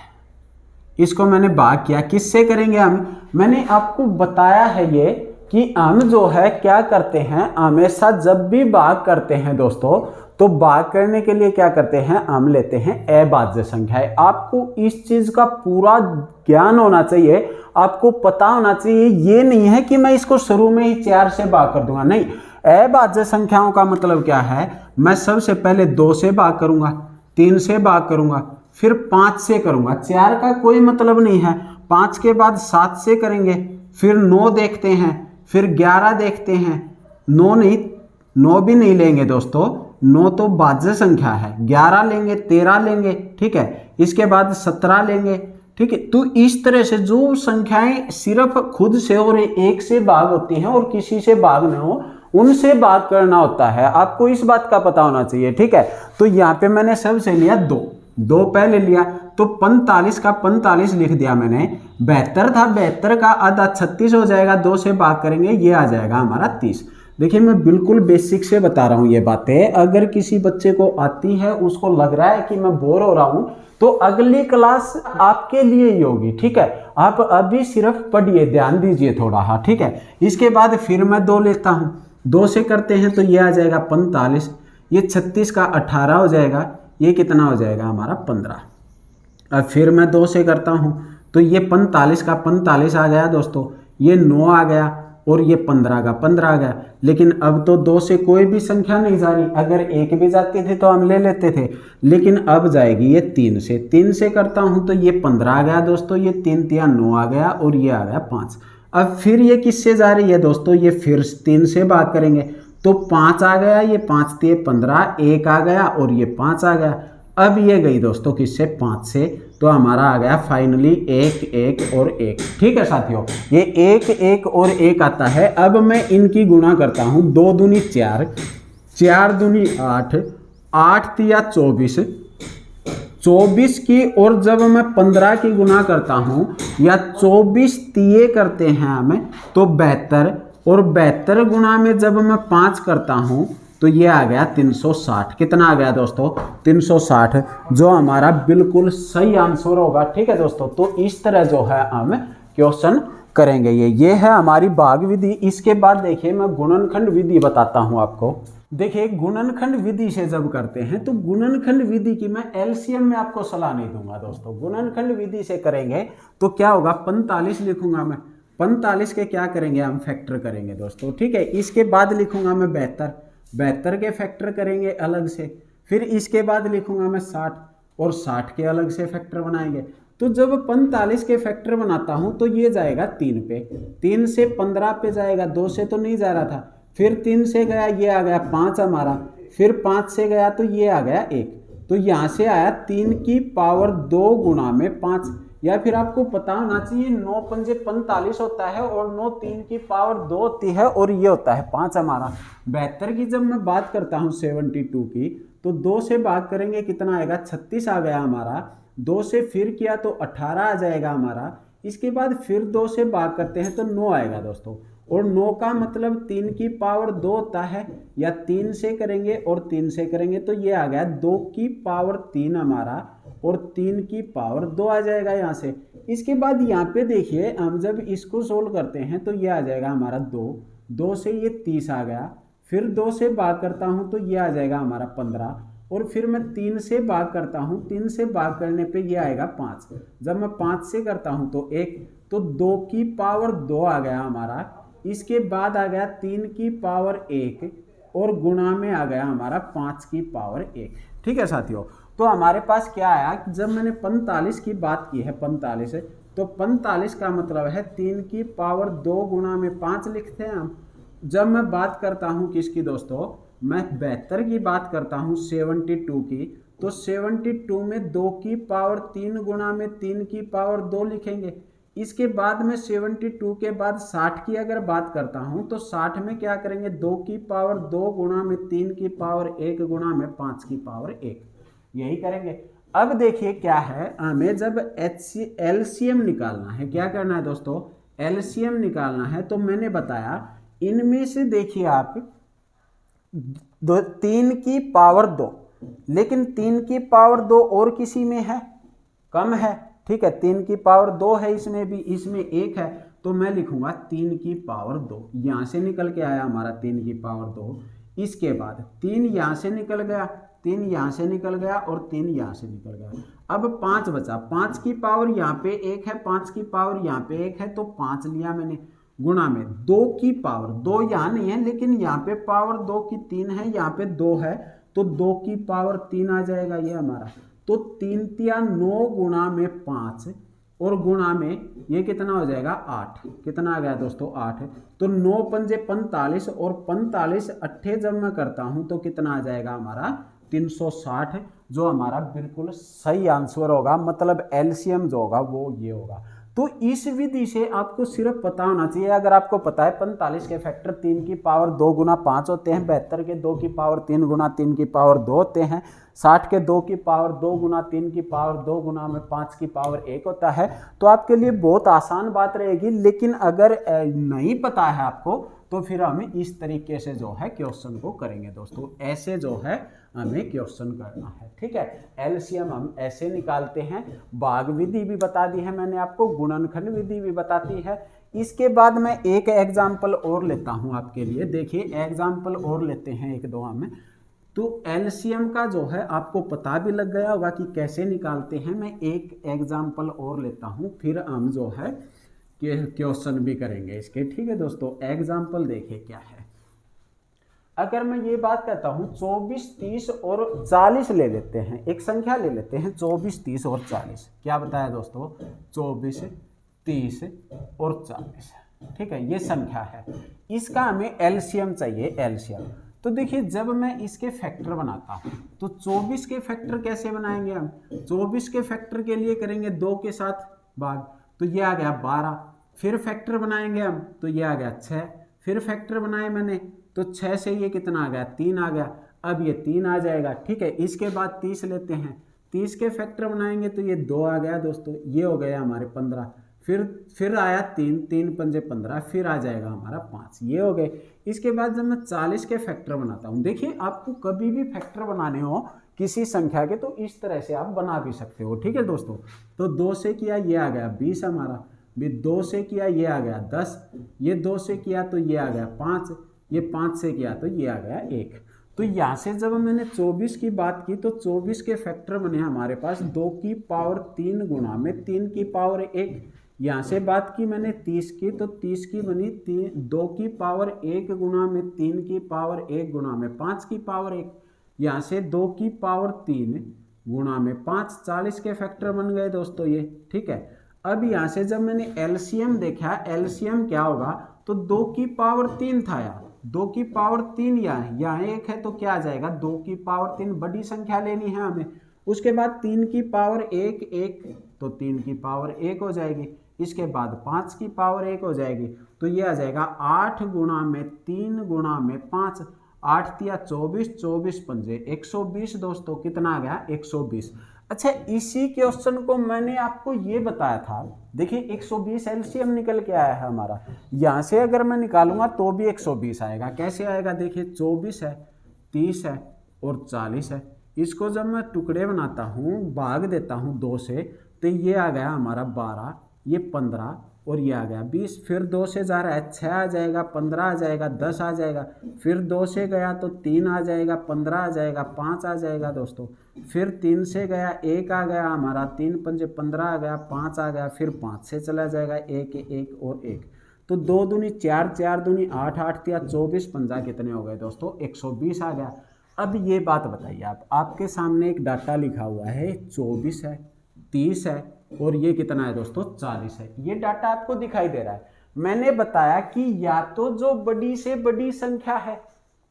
इसको मैंने भाग किया। किससे करेंगे हम, मैंने आपको बताया है ये कि हम जो है क्या करते हैं, हमेशा जब भी भाग करते हैं दोस्तों तो भाग करने के लिए क्या करते हैं, हम लेते हैं अभाज्य संख्याएं। आपको इस चीज का पूरा ज्ञान होना चाहिए, आपको पता होना चाहिए। ये नहीं है कि मैं इसको शुरू में ही 4 से भाग कर दूंगा, नहीं। अभाज्य संख्याओं का मतलब क्या है, मैं सबसे पहले 2 से भाग करूंगा, 3 से भाग करूंगा, फिर 5 से करूंगा, 4 का कोई मतलब नहीं है, 5 के बाद 7 से करेंगे, फिर 9 देखते हैं, फिर 11 देखते हैं, 9 नहीं, 9 भी नहीं लेंगे दोस्तों, 9 तो भाज्य संख्या है, 11 लेंगे, 13 लेंगे, ठीक है। इसके बाद 17 लेंगे, ठीक है। तो इस तरह से जो संख्याएं सिर्फ खुद से और एक से भाग होती हैं और किसी से भाग न हो, उनसे भाग करना होता है, आपको इस बात का पता होना चाहिए। ठीक है, तो यहाँ पे मैंने सबसे लिया 2 पहले लिया, तो 45 का 45 लिख दिया मैंने। 72 था, 72 का आधा 36 हो जाएगा, 2 से भाग करेंगे, ये आ जाएगा हमारा 30। देखिए मैं बिल्कुल बेसिक से बता रहा हूँ ये बातें, अगर किसी बच्चे को आती है, उसको लग रहा है कि मैं बोर हो रहा हूँ, तो अगली क्लास आपके लिए ही होगी। ठीक है, आप अभी सिर्फ पढ़िए, ध्यान दीजिए थोड़ा। हाँ ठीक है, इसके बाद फिर मैं 2 लेता हूँ, 2 से करते हैं तो ये आ जाएगा 45, ये 36 का 18 हो जाएगा, ये कितना हो जाएगा हमारा 15। अब फिर मैं 2 से करता हूँ तो ये 45 का 45 आ गया दोस्तों, ये 9 आ गया, और ये 15 का 15 आ गया। लेकिन अब तो 2 से कोई भी संख्या नहीं जा रही, अगर 1 भी जाती थी तो हम ले लेते थे, लेकिन अब जाएगी ये 3 से। 3 से करता हूँ तो ये 15 आ गया दोस्तों, ये 3 तिया 9 आ गया, और ये आ गया 5। अब फिर ये किससे जा रही है दोस्तों, ये फिर 3 से भाग करेंगे तो 5 आ गया, ये 5 तिये 15, 1 आ गया, और ये 5 आ गया। अब ये गई दोस्तों किससे, 5 से, तो हमारा आ गया फाइनली 1 1 और 1। ठीक है साथियों, ये 1 1 और 1 आता है। अब मैं इनकी गुणा करता हूँ, 2 दूनी 4, 4 दूनी 8, 8 तिया 24, 24 की, और जब मैं 15 की गुणा करता हूँ, या 24 तिये करते हैं हमें, तो 72, और 72 गुणा में जब मैं 5 करता हूँ तो ये आ गया 360। कितना आ गया दोस्तों, 360, जो हमारा बिल्कुल सही आंसर होगा। ठीक है दोस्तों, तो इस तरह जो है हम क्वेश्चन करेंगे। ये है हमारी भाग विधि। इसके बाद देखिए मैं गुणनखंड विधि बताता हूं आपको। देखिए गुणनखंड विधि से जब करते हैं तो गुणनखंड विधि की मैं एलसीएम में आपको सलाह नहीं दूंगा दोस्तों। गुणनखंड विधि से करेंगे तो क्या होगा, 45 लिखूंगा मैं, 45 के क्या करेंगे हम, फैक्टर करेंगे दोस्तों। ठीक है, इसके बाद लिखूंगा मैं 72 के फैक्टर करेंगे अलग से, फिर इसके बाद लिखूंगा मैं 60, और 60 के अलग से फैक्टर बनाएंगे। तो जब 45 के फैक्टर बनाता हूं तो ये जाएगा 3 पे, 3 से 15 पे जाएगा, 2 से तो नहीं जा रहा था, फिर 3 से गया, ये आ गया 5 हमारा, फिर 5 से गया तो ये आ गया 1, तो यहां से आया 3 की पावर 2 गुणा में 5, या फिर आपको पता होना चाहिए 9 पंजे 45 होता है, और 9 3 की पावर 2 होती है, और ये होता है 5 हमारा। 72 की जब मैं बात करता हूँ 72 की, तो 2 से भाग करेंगे, कितना आएगा, 36 आ गया हमारा, 2 से फिर किया तो 18 आ जाएगा हमारा, इसके बाद फिर 2 से भाग करते हैं तो 9 आएगा दोस्तों, और 9 का मतलब 3 की पावर 2 होता है, या 3 से करेंगे और 3 से करेंगे तो ये आ गया 2 की पावर 3 हमारा, और 3 की पावर 2 आ जाएगा यहाँ से। इसके बाद यहाँ पे देखिए हम जब इसको सोल्व करते हैं तो ये आ जाएगा हमारा 2 से ये 30 आ गया, फिर 2 से भाग करता हूँ तो ये आ जाएगा हमारा 15, और फिर मैं 3 से भाग करता हूँ, 3 से भाग करने पे ये आएगा 5, जब मैं 5 से करता हूँ तो 1, तो 2 की पावर 2 आ गया हमारा, इसके बाद आ गया 3 की पावर 1, और गुणा में आ गया हमारा 5 की पावर 1। ठीक है साथियों, तो हमारे पास क्या आया, जब मैंने 45 की बात की है, 45 तो 45 का मतलब है 3 की पावर 2 गुणा में 5 लिखते हैं हम। जब मैं बात करता हूं किसकी दोस्तों, मैं 72 की बात करता हूं 72 की, तो 72 में 2 की पावर 3 गुणा में 3 की पावर 2 लिखेंगे। इसके बाद में 72 के बाद 60 की अगर बात करता हूं तो 60 में क्या करेंगे, 2 की पावर 2 गुणा में 3 की पावर 1 गुणा में 5 की पावर 1, यही करेंगे। अब देखिए क्या है, हमें जब एलसीएम निकालना है, क्या करना है दोस्तों, एलसीएम निकालना है, तो मैंने बताया इनमें से देखिए आप 3 की पावर 2, लेकिन 3 की पावर 2 और किसी में है, कम है। ठीक है, 3 की पावर 2 है इसमें भी, इसमें 1 है, तो मैं लिखूंगा 3 की पावर 2, यहां से निकल के आया हमारा 3 की पावर 2, इसके बाद 3 यहां से निकल गया, 3 यहाँ से निकल गया, और 3 यहाँ से निकल गया। अब 5 बचा, 5 की पावर यहाँ पे 1 है, 5 की पावर यहाँ पे 1 है, तो 5 लिया मैंने, गुणा में 2 की पावर 2 यहाँ नहीं है, लेकिन यहाँ पे पावर 2 की 3 है, यहाँ पे 2 है, तो 2 की पावर 3 आ जाएगा ये हमारा, तो 3 तिया 9 गुणा में 5, और गुणा में ये कितना हो जाएगा 8, कितना आ गया दोस्तों 8, तो 9 पंजे 45, और 45 अट्ठे जब मैं करता हूं तो कितना आ जाएगा हमारा 360 जो हमारा बिल्कुल सही आंसर होगा, मतलब एलसीएम जो होगा वो ये होगा। तो इस विधि से आपको सिर्फ पता होना चाहिए, अगर आपको पता है 45 के फैक्टर 3 की पावर 2 गुना 5 होते हैं, 72 के 2 की पावर 3 गुना 3 की पावर 2 होते हैं, 60 के 2 की पावर 2 गुना 3 की पावर 2 गुना में 5 की पावर 1 होता है। तो आपके लिए बहुत आसान बात रहेगी, लेकिन अगर नहीं पता है आपको तो फिर हमें इस तरीके से जो है क्वेश्चन को करेंगे दोस्तों, ऐसे जो है हमें क्वेश्चन करना है, ठीक है। एलसीएम हम ऐसे निकालते हैं, भाग विधि भी बता दी है मैंने आपको, गुणनखंड विधि भी बताती है। इसके बाद मैं एक एग्जाम्पल और लेता हूं आपके लिए, देखिए एग्जाम्पल और लेते हैं एक दो हमें। तो एलसीएम का जो है आपको पता भी लग गया होगा कि कैसे निकालते हैं। मैं एक एग्जाम्पल और लेता हूं, फिर हम जो है क्वेश्चन भी करेंगे इसके, ठीक है दोस्तों। एग्जाम्पल देखिए क्या है, अगर मैं ये बात कहता हूं 24, 30 और 40 ले लेते हैं, एक संख्या ले लेते हैं 24, 30 और 40। क्या बताया दोस्तों, 24, 30 और 40, ठीक है, ये संख्या है। इसका हमें एलसीएम चाहिए, एलसीएम। तो देखिए जब मैं इसके फैक्टर बनाता हूं तो 24 के फैक्टर कैसे बनाएंगे हम, 24 के फैक्टर के लिए करेंगे 2 के साथ भाग, तो ये आ गया 12। फिर फैक्टर बनाएंगे हम तो ये आ गया 6। फिर फैक्टर बनाए मैंने तो 6 से ये कितना आ गया, 3 आ गया। अब ये 3 आ जाएगा, ठीक है। इसके बाद 30 लेते हैं, 30 के फैक्टर बनाएंगे तो ये 2 आ गया दोस्तों, ये हो गया हमारे 15। फिर आया 3, 3 पंजे 15, फिर आ जाएगा हमारा 5, ये हो गए। इसके बाद जब मैं 40 के फैक्टर बनाता हूँ, देखिए आपको कभी भी फैक्टर बनाने हो किसी संख्या के तो इस तरह से आप बना भी सकते हो, ठीक है दोस्तों। तो 2 से किया ये आ गया 20 हमारा, भी 2 से किया ये आ गया 10, ये 2 से किया तो ये आ गया 5, ये 5 से किया तो ये आ गया 1। तो यहाँ से जब मैंने 24 की बात की तो 24 के फैक्टर बने हमारे पास 2 की पावर 3 गुना में 3 की पावर 1। यहाँ से बात की मैंने 30 की तो 30 की बनी 2 की पावर 1 गुना में 3 की पावर 1 गुना में 5 की पावर 1। यहाँ से 2 की पावर 3 गुना में 5, 40 के फैक्टर बन गए दोस्तों ये, ठीक है। अब यहाँ से जब मैंने एलसीएम देखा, एलसीएम क्या होगा, तो 2 की पावर 3 था यार, 2 की पावर 3 यहाँ 1 है तो क्या आ जाएगा, 2 की पावर 3 बड़ी संख्या लेनी है हमें। उसके बाद 3 की पावर 1, 1 तो 3 की पावर 1 हो जाएगी। इसके बाद 5 की पावर 1 हो जाएगी, तो ये आ जाएगा 8 गुना में 3 गुना में 5, 8 तिया 24, 24 पंजे 120 दोस्तों, कितना आ गया 120। अच्छा, इसी क्वेश्चन को मैंने आपको ये बताया था, देखिए 120 एलसीएम निकल के आया है हमारा। यहाँ से अगर मैं निकालूंगा तो भी 120 आएगा। कैसे आएगा, देखिए 24 है, 30 है और 40 है। इसको जब मैं टुकड़े बनाता हूँ, भाग देता हूँ 2 से, तो ये आ गया हमारा 12, ये 15 और ये आ गया 20। फिर 2 से जा रहा है 6 आ जाएगा, 15 आ जाएगा, 10 आ जाएगा। फिर 2 से गया तो 3 आ जाएगा, 15 आ जाएगा, 5 आ जाएगा दोस्तों। फिर 3 से गया 1 आ गया हमारा, 3 पंजे 15 आ गया, 5 आ गया। फिर 5 से चला जाएगा 1, 1 और 1, तो 2 दूनी 4, 4 दूनी 8, 8 तिया 24 पंजा कितने हो गए दोस्तों, 120 आ गया। अब ये बात बताइए आप, आपके सामने एक डाटा लिखा हुआ है, 24 है, 30 है और ये कितना है दोस्तों, 40 है। ये डाटा आपको दिखाई दे रहा है। मैंने बताया कि या तो जो बड़ी से बड़ी संख्या है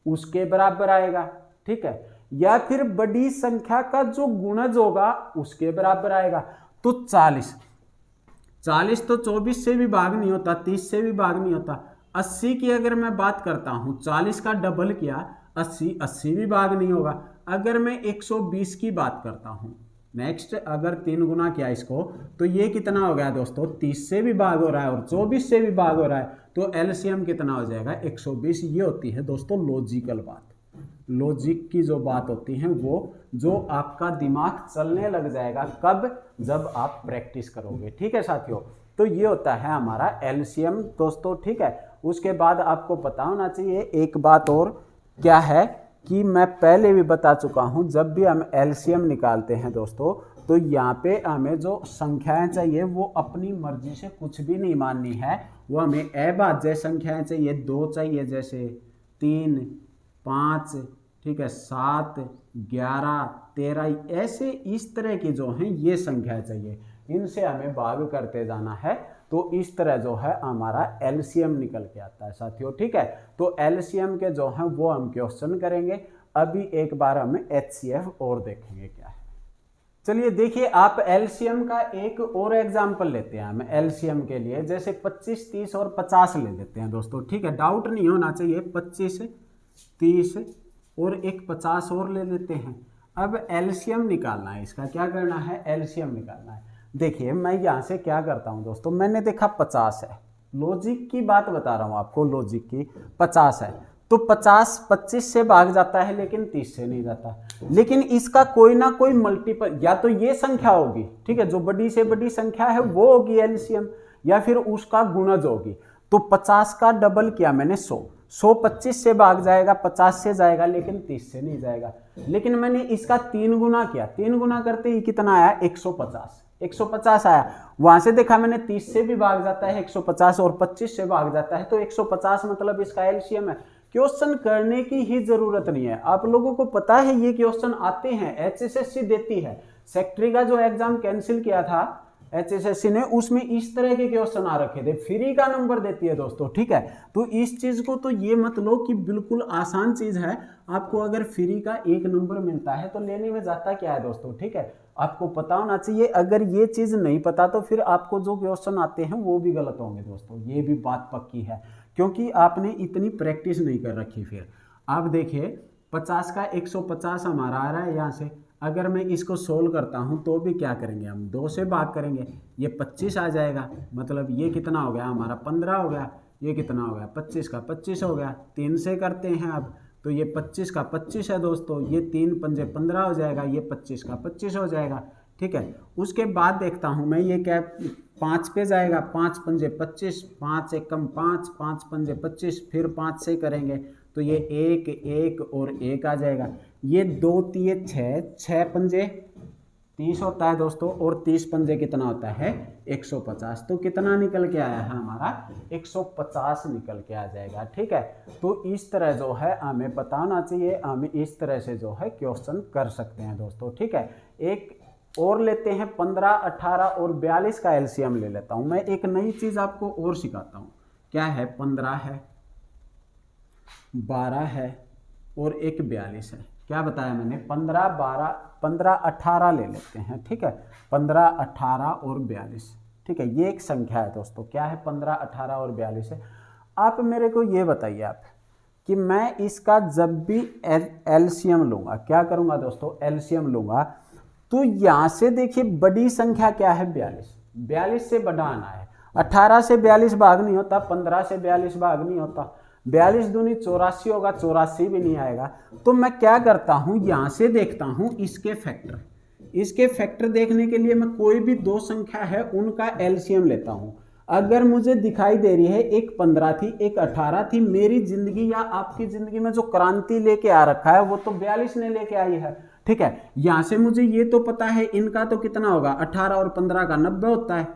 उसके बराबर आएगा, ठीक है, या फिर बड़ी संख्या का जो गुणज होगा उसके बराबर आएगा। तो 40 तो 24 से भी भाग नहीं होता, 30 से भी भाग नहीं होता। 80 की अगर मैं बात करता हूं, 40 का डबल किया 80 भी भाग नहीं होगा। अगर मैं 120 की बात करता हूं, नेक्स्ट अगर 3 गुना किया इसको, तो ये कितना हो गया दोस्तों, 30 से भी भाग हो रहा है और 24 से भी भाग हो रहा है, तो एलसीएम कितना हो जाएगा, 120। ये होती है दोस्तों लॉजिकल बात। लॉजिक की जो बात होती है वो जो आपका दिमाग चलने लग जाएगा, कब, जब आप प्रैक्टिस करोगे, ठीक है साथियों। तो ये होता है हमारा एलसीएम दोस्तों, ठीक है। उसके बाद आपको पता होना चाहिए एक बात और, क्या है कि मैं पहले भी बता चुका हूं, जब भी हम एलसीएम निकालते हैं दोस्तों, तो यहाँ पे हमें जो संख्याएं चाहिए वो अपनी मर्जी से कुछ भी नहीं माननी है, वो हमें अभाज्य संख्याएं चाहिए। 2 चाहिए, जैसे 3, 5, ठीक है, 7, 11, 13, ऐसे इस तरह की जो हैं ये संख्या चाहिए, इनसे हमें भाग करते जाना है। तो इस तरह जो है हमारा एलसीएम निकल के आता है साथियों, ठीक है। तो एलसीएम के जो हैं वो हम क्वेश्चन करेंगे। अभी एक बार हम HCF और देखेंगे क्या है। चलिए देखिए, आप एलसीएम का एक और एग्जाम्पल लेते हैं हम एलसीएम के लिए, जैसे 25, 30 और 50 ले लेते हैं दोस्तों, ठीक है, डाउट नहीं होना चाहिए। 25, 30 और एक 50 और ले लेते हैं। अब एलसीएम निकालना है, इसका क्या करना है, एलसीएम निकालना है। देखिए मैं यहाँ से क्या करता हूँ दोस्तों, मैंने देखा 50 है, लॉजिक की बात बता रहा हूँ आपको, लॉजिक की 50 है, तो 50 25 से भाग जाता है लेकिन 30 से नहीं जाता। लेकिन इसका कोई ना कोई मल्टीपल, या तो ये संख्या होगी, ठीक है, जो बड़ी से बड़ी संख्या है वो होगी एलसीएम, या फिर उसका गुणज होगी। तो 50 का डबल किया मैंने 100, 100 25 से भाग जाएगा, 50 से जाएगा लेकिन 30 से नहीं जाएगा। लेकिन मैंने इसका 3 गुना किया, 3 गुना करते ही कितना आया, 150, 150 आया। वहां से देखा मैंने 30 से भी भाग जाता है 150 और 25 से भाग जाता है, तो 150 मतलब इसका एलसीएम है। क्वेश्चन करने की ही जरूरत नहीं है, आप लोगों को पता है ये क्वेश्चन आते हैं, एचएसएससी देती है। सेक्रेटरी का जो एग्जाम कैंसिल किया था एचएसएससी ने, उसमें इस तरह के क्वेश्चन आ रखे थे, फ्री का नंबर देती है दोस्तों, ठीक है। तो इस चीज को तो ये मत लो कि बिल्कुल आसान चीज है, आपको अगर फ्री का 1 नंबर मिलता है तो लेने में जाता क्या है दोस्तों, ठीक है, आपको पता होना चाहिए। अगर ये चीज नहीं पता तो फिर आपको जो क्वेश्चन आते हैं वो भी गलत होंगे दोस्तों, ये भी बात पक्की है, क्योंकि आपने इतनी प्रैक्टिस नहीं कर रखी। फिर आप देखिए 50 का 150 हमारा आ रहा है यहाँ से, अगर मैं इसको सोल्व करता हूँ तो भी क्या करेंगे हम, 2 से भाग करेंगे, ये 25 आ जाएगा, मतलब ये कितना हो गया हमारा 15 हो गया, ये कितना हो गया 25 का 25 हो गया। 3 से करते हैं अब, तो ये 25 का 25 है दोस्तों, ये 3 पंजे 15 हो जाएगा, ये 25 का 25 हो जाएगा, ठीक है। उसके बाद देखता हूँ मैं, ये क्या 5 पे जाएगा, 5 पंजे 25, 5 एकम 5, 5 पंजे 25, फिर 5 से करेंगे तो ये 1 1 और 1 आ जाएगा, ये 2 3 6, 6 पंजे 30 होता है दोस्तों, और 30 पंजे कितना होता है 150, तो कितना निकल के आया है हमारा 150 निकल के आ जाएगा, ठीक है। तो इस तरह जो है हमें पता होना चाहिए, हम इस तरह से जो है क्वेश्चन कर सकते हैं दोस्तों, ठीक है। एक और लेते हैं 15, 18 और 42 का एलसीएम ले लेता हूं मैं। एक नई चीज आपको और सिखाता हूं, क्या है, 15 है, 12 है और एक 42 है। क्या बताया मैंने, 15 12 15 18 ले लेते हैं, ठीक है, 15 18 और 42, ठीक है, ये एक संख्या है दोस्तों, क्या है 15 18 और 42 है। आप मेरे को ये बताइए आप कि मैं इसका जब भी एलसीएम लूंगा, क्या करूंगा दोस्तों, एलसीएम लूंगा, तो यहां से देखिए बड़ी संख्या क्या है 42, 42 से बड़ा आना है। 18 से 42 भाग नहीं होता, 15 से 42 भाग नहीं होता, 42 दूनी 84 होगा, 84 भी नहीं आएगा। तो मैं क्या करता हूं, यहां से देखता हूं इसके फैक्टर, इसके फैक्टर देखने के लिए मैं कोई भी 2 संख्या है उनका एलसीएम लेता हूं। अगर मुझे दिखाई दे रही है एक 15 थी एक 18 थी, मेरी जिंदगी या आपकी जिंदगी में जो क्रांति लेके आ रखा है वो तो 42 ने लेके आई है, ठीक है। यहां से मुझे ये तो पता है इनका तो कितना होगा, 18 और 15 का 90 होता है,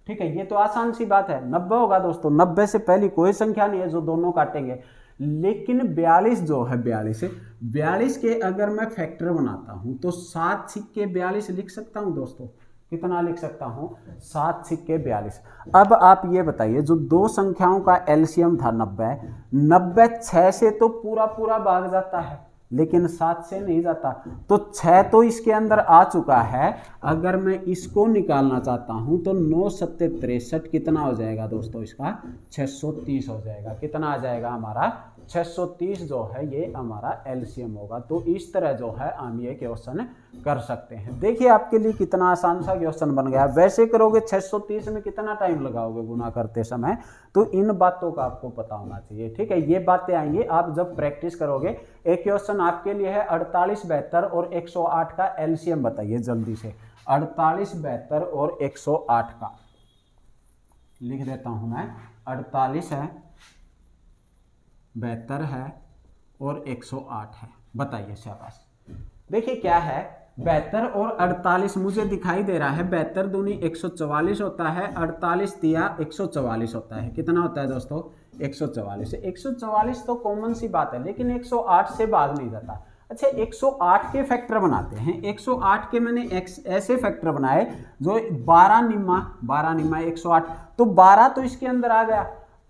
ठीक है, ये तो आसान सी बात है, 90 होगा दोस्तों, 90 से पहली कोई संख्या नहीं है जो दोनों काटेंगे। लेकिन 42 जो है 42 के अगर मैं फैक्टर बनाता हूं तो 7 सिक्के 42 लिख सकता हूं दोस्तों, कितना लिख सकता हूं, 7 सिक्के 42। अब आप ये बताइए, जो 2 संख्याओं का एलसीएम था 90, 6 से तो पूरा पूरा भाग जाता है लेकिन 7 से नहीं जाता, तो 6 तो इसके अंदर आ चुका है। अगर मैं इसको निकालना चाहता हूं तो 9 7 63 कितना हो जाएगा दोस्तों, इसका 630 हो जाएगा, कितना आ जाएगा हमारा 630 जो है ये हमारा एलसीएम होगा। तो इस तरह जो है हम ये क्वेश्चन कर सकते हैं। देखिए आपके लिए कितना आसान सा क्वेश्चन बन गया। वैसे करोगे 630 में कितना टाइम लगाओगे गुना करते समय, तो इन बातों का आपको पता होना चाहिए, ठीक है। ये बातें आएंगी आप जब प्रैक्टिस करोगे। एक क्वेश्चन आपके लिए है 48 72 और 108 का एलसीएम बताइए जल्दी से। 48 72 और 108 का लिख देता हूं मैं, 48 है, 72 है और 108 है, बताइए शाबाश। देखिए क्या है, 72 और 48 मुझे दिखाई दे रहा है, 72 दूनी 144 होता है, 48 तिया 144 होता है, कितना होता है दोस्तों 144। 144 तो कॉमन सी बात है, लेकिन 108 से भाग नहीं जाता। अच्छा 108 के फैक्टर बनाते हैं। 108 के मैंने ऐसे फैक्टर बनाए जो 12 निम्मा 108, तो 12 तो इसके अंदर आ गया।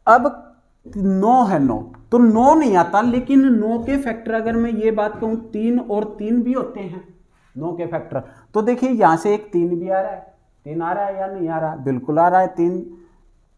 अब 9 है, 9 तो 9 नहीं आता, लेकिन 9 के फैक्टर अगर मैं ये बात कहूं 3 और 3 भी होते हैं 9 के फैक्टर। तो देखिए यहां से एक 3 भी आ रहा है, 3 आ रहा है या नहीं आ रहा, बिल्कुल आ रहा है। 3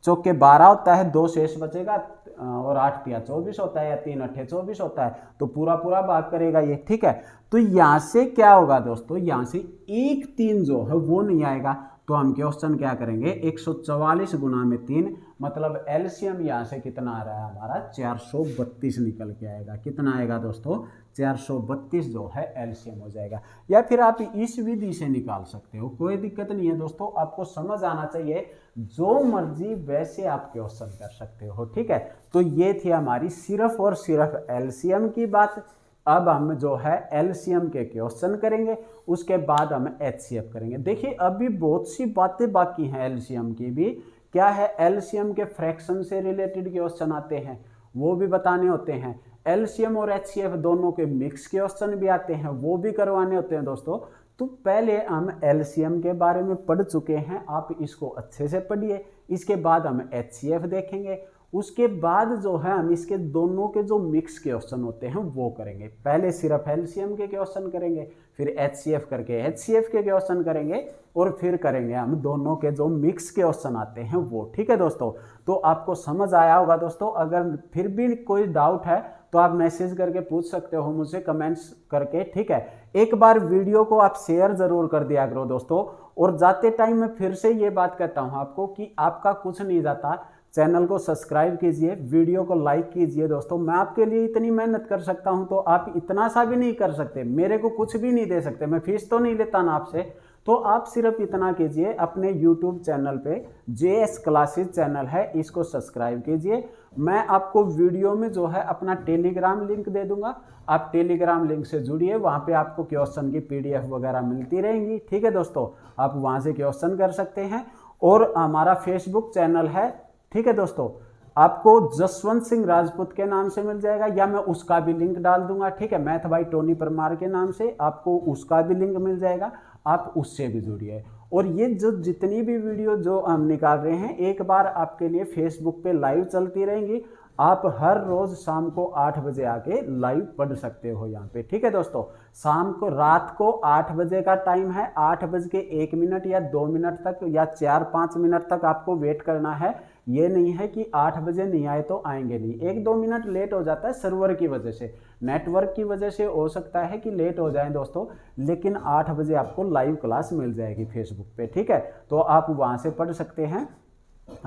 चौके 12 होता है, 2 शेष बचेगा और 8 तिया 24 होता है, या 3 अट्ठे 24 होता है, तो पूरा पूरा भाग करेगा ये, ठीक है। तो यहां से क्या होगा दोस्तों, यहां से एक 3 जो है वो नहीं आएगा, तो हम क्वेश्चन क्या करेंगे 144 गुना में 3, मतलब एलसीएम यहां से कितना आ रहा है हमारा 432 निकल के आएगा। कितना आएगा दोस्तों 432 जो है एलसीएम हो जाएगा। या फिर आप इस विधि से निकाल सकते हो, कोई दिक्कत नहीं है दोस्तों, आपको समझ आना चाहिए, जो मर्जी वैसे आप क्वेश्चन कर सकते हो, ठीक है। तो ये थी हमारी सिर्फ और सिर्फ एलसीएम की बात। अब हम जो है एलसीएम के क्वेश्चन करेंगे, उसके बाद हम एचसीएफ करेंगे। देखिए अभी बहुत सी बातें बाकी हैं एलसीएम की भी। क्या है, एलसीएम के फ्रैक्शन से रिलेटेड क्वेश्चन आते हैं, वो भी बताने होते हैं। एलसीएम और एचसीएफ दोनों के मिक्स क्वेश्चन भी आते हैं, वो भी करवाने होते हैं दोस्तों। तो पहले हम एलसीएम के बारे में पढ़ चुके हैं, आप इसको अच्छे से पढ़िए। इसके बाद हम एचसीएफ देखेंगे, उसके बाद जो है हम इसके दोनों के जो मिक्स क्वेश्चन होते हैं वो करेंगे। पहले सिर्फ एलसीएम के क्वेश्चन करेंगे, फिर एचसीएफ करके एचसीएफ के क्वेश्चन करेंगे, और फिर करेंगे हम दोनों के जो मिक्स क्वेश्चन आते हैं वो, ठीक है दोस्तों। तो आपको समझ आया होगा दोस्तों। अगर फिर भी कोई डाउट है तो आप मैसेज करके पूछ सकते हो मुझसे, कमेंट्स करके, ठीक है। एक बार वीडियो को आप शेयर जरूर कर दिया करो दोस्तों। और जाते टाइम मैं फिर से ये बात कहता हूँ आपको कि आपका कुछ नहीं जाता, चैनल को सब्सक्राइब कीजिए, वीडियो को लाइक कीजिए दोस्तों। मैं आपके लिए इतनी मेहनत कर सकता हूं, तो आप इतना सा भी नहीं कर सकते, मेरे को कुछ भी नहीं दे सकते, मैं फीस तो नहीं लेता ना आपसे। तो आप सिर्फ इतना कीजिए, अपने यूट्यूब चैनल पे JS क्लासेस चैनल है, इसको सब्सक्राइब कीजिए। मैं आपको वीडियो में जो है अपना टेलीग्राम लिंक दे दूंगा, आप टेलीग्राम लिंक से जुड़िए, वहाँ पे आपको क्वेश्चन की PDF वगैरह मिलती रहेंगी, ठीक है दोस्तों। आप वहाँ से क्वेश्चन कर सकते हैं। और हमारा फेसबुक चैनल है, ठीक है दोस्तों, आपको जसवंत सिंह राजपूत के नाम से मिल जाएगा, या मैं उसका भी लिंक डाल दूंगा, ठीक है। मैथ बाई टोनी परमार के नाम से आपको उसका भी लिंक मिल जाएगा, आप उससे भी जुड़िए। और ये जो जितनी भी वीडियो जो हम निकाल रहे हैं, एक बार आपके लिए फेसबुक पे लाइव चलती रहेंगी, आप हर रोज शाम को 8 बजे आके लाइव पढ़ सकते हो यहाँ पे, ठीक है दोस्तों। शाम को, रात को 8 बजे का टाइम है, 8:01 या 2 मिनट तक या 4-5 मिनट तक आपको वेट करना है। ये नहीं है कि 8 बजे नहीं आए तो आएंगे नहीं, 1-2 मिनट लेट हो जाता है सर्वर की वजह से, नेटवर्क की वजह से हो सकता है कि लेट हो जाए दोस्तों, लेकिन 8 बजे आपको लाइव क्लास मिल जाएगी फेसबुक पे, ठीक है। तो आप वहाँ से पढ़ सकते हैं,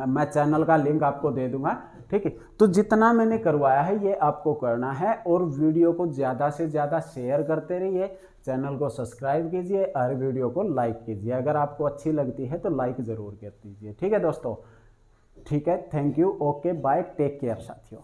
मैं चैनल का लिंक आपको दे दूंगा, ठीक है। तो जितना मैंने करवाया है ये आपको करना है, और वीडियो को ज़्यादा से ज़्यादा शेयर करते रहिए, चैनल को सब्सक्राइब कीजिए, हर वीडियो को लाइक कीजिए। अगर आपको अच्छी लगती है तो लाइक ज़रूर कर दीजिए, ठीक है दोस्तों। ठीक है, thank you, okay bye, take care साथियों।